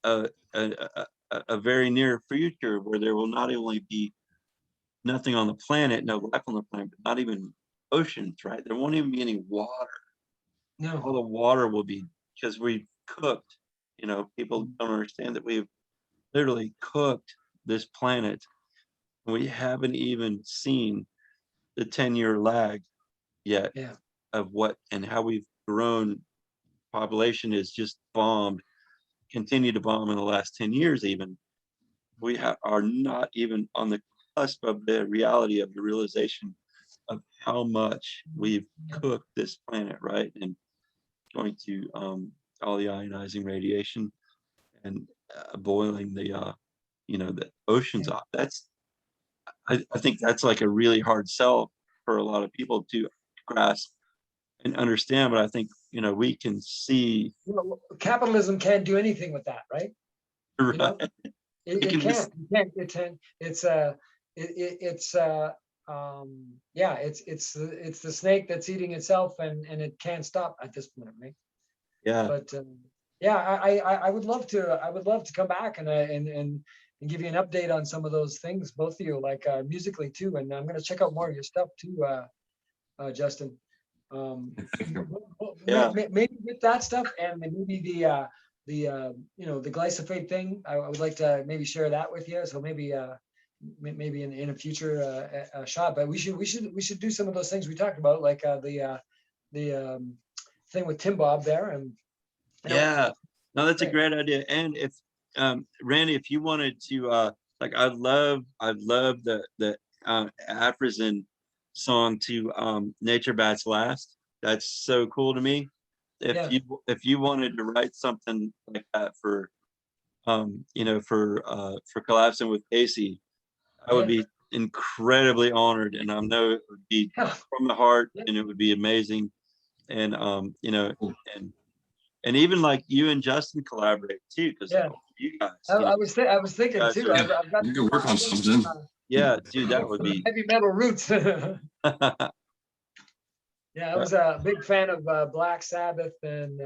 a, a, a very near future, where there will not only be nothing on the planet, no life on the planet, but not even oceans, right? There won't even be any water. All No. the water will be, because we've cooked. People don't understand that we've literally cooked this planet. We haven't even seen the 10-year lag yet Yeah. of what and how we've grown. Population is just bombed, continue to bomb in the last 10 years even. We are not even on the cusp of the reality of the realization of how much we've cooked this planet, right? And going to all the ionizing radiation, and boiling the oceans off. I think that's like a really hard sell for a lot of people to grasp and understand, but I think, we can see. Capitalism can't do anything with that, right? Right. You know, It it can can't. It can't. It's the snake that's eating itself, and it can't stop at this point, right? yeah, But yeah, I would love to. I would love to come back and give you an update on some of those things, both of you, like musically too. And I'm going to check out more of your stuff too, Justin. Yeah. Maybe with that stuff, and maybe the glyphosate thing. I would like to maybe share that with you. So maybe maybe in a future shot. But we should do some of those things we talked about, like the thing with Thibeault there, and Yeah, no, that's a Right. great idea. And if Randy, if you wanted to, like, I'd love the Afrizin song to Nature Bats Last. That's so cool to me. Yeah. If you wanted to write something like that for for collapsing with Casey, I would Yeah. be incredibly honored, and I know it would be Yeah. from the heart, Yeah. and it would be amazing. And Cool. and even like you and Justin collaborate too, because Yeah. you guys, I was thinking guys too. are, Yeah, I've got you could work on something. yeah, dude, that would be. heavy metal roots. Yeah, I was a big fan of Black Sabbath, and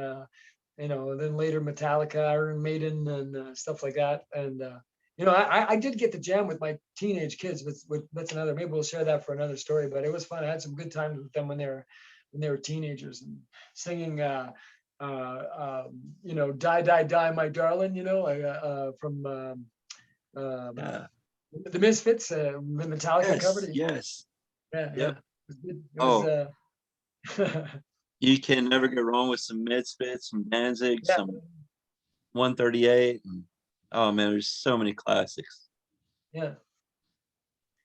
then later Metallica, Iron Maiden, and stuff like that. And I did get to jam with my teenage kids. That's another. Maybe we'll share that for another story. But it was fun. I had some good times with them when they were teenagers, and singing. Die, die, die, my darling. From Yeah. the Misfits, Metallica covered it. Yes. Yeah, yeah. Yep. It was good. It Oh, was. you can never go wrong with some Misfits, some Danzig, Yeah. some 138, and oh man, there's so many classics. Yeah.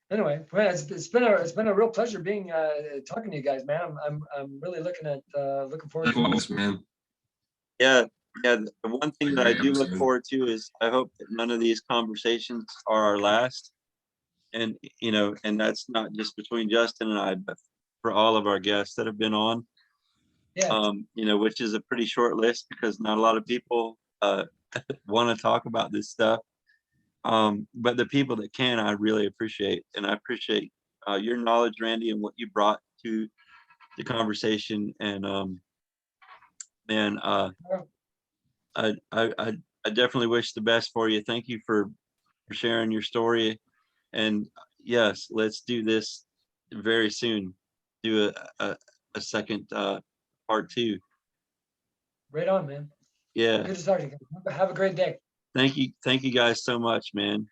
Anyway, well, it's been a real pleasure being talking to you guys, man. I'm really looking forward to Likewise, man. Yeah, yeah. The one thing that I Great do look episode. forward to is I hope that none of these conversations are our last. And and that's not just between Justin and I, but for all of our guests that have been on. Yeah. Which is a pretty short list, because not a lot of people want to talk about this stuff. But the people that can, I really appreciate, and I appreciate your knowledge, Randy, and what you brought to the conversation. And man, I definitely wish the best for you. Thank you for sharing your story. And yes, let's do this very soon. Do a second part 2. Right on, man. Yeah. Good to talk to you. Have a great day. Thank you. Thank you guys so much, man.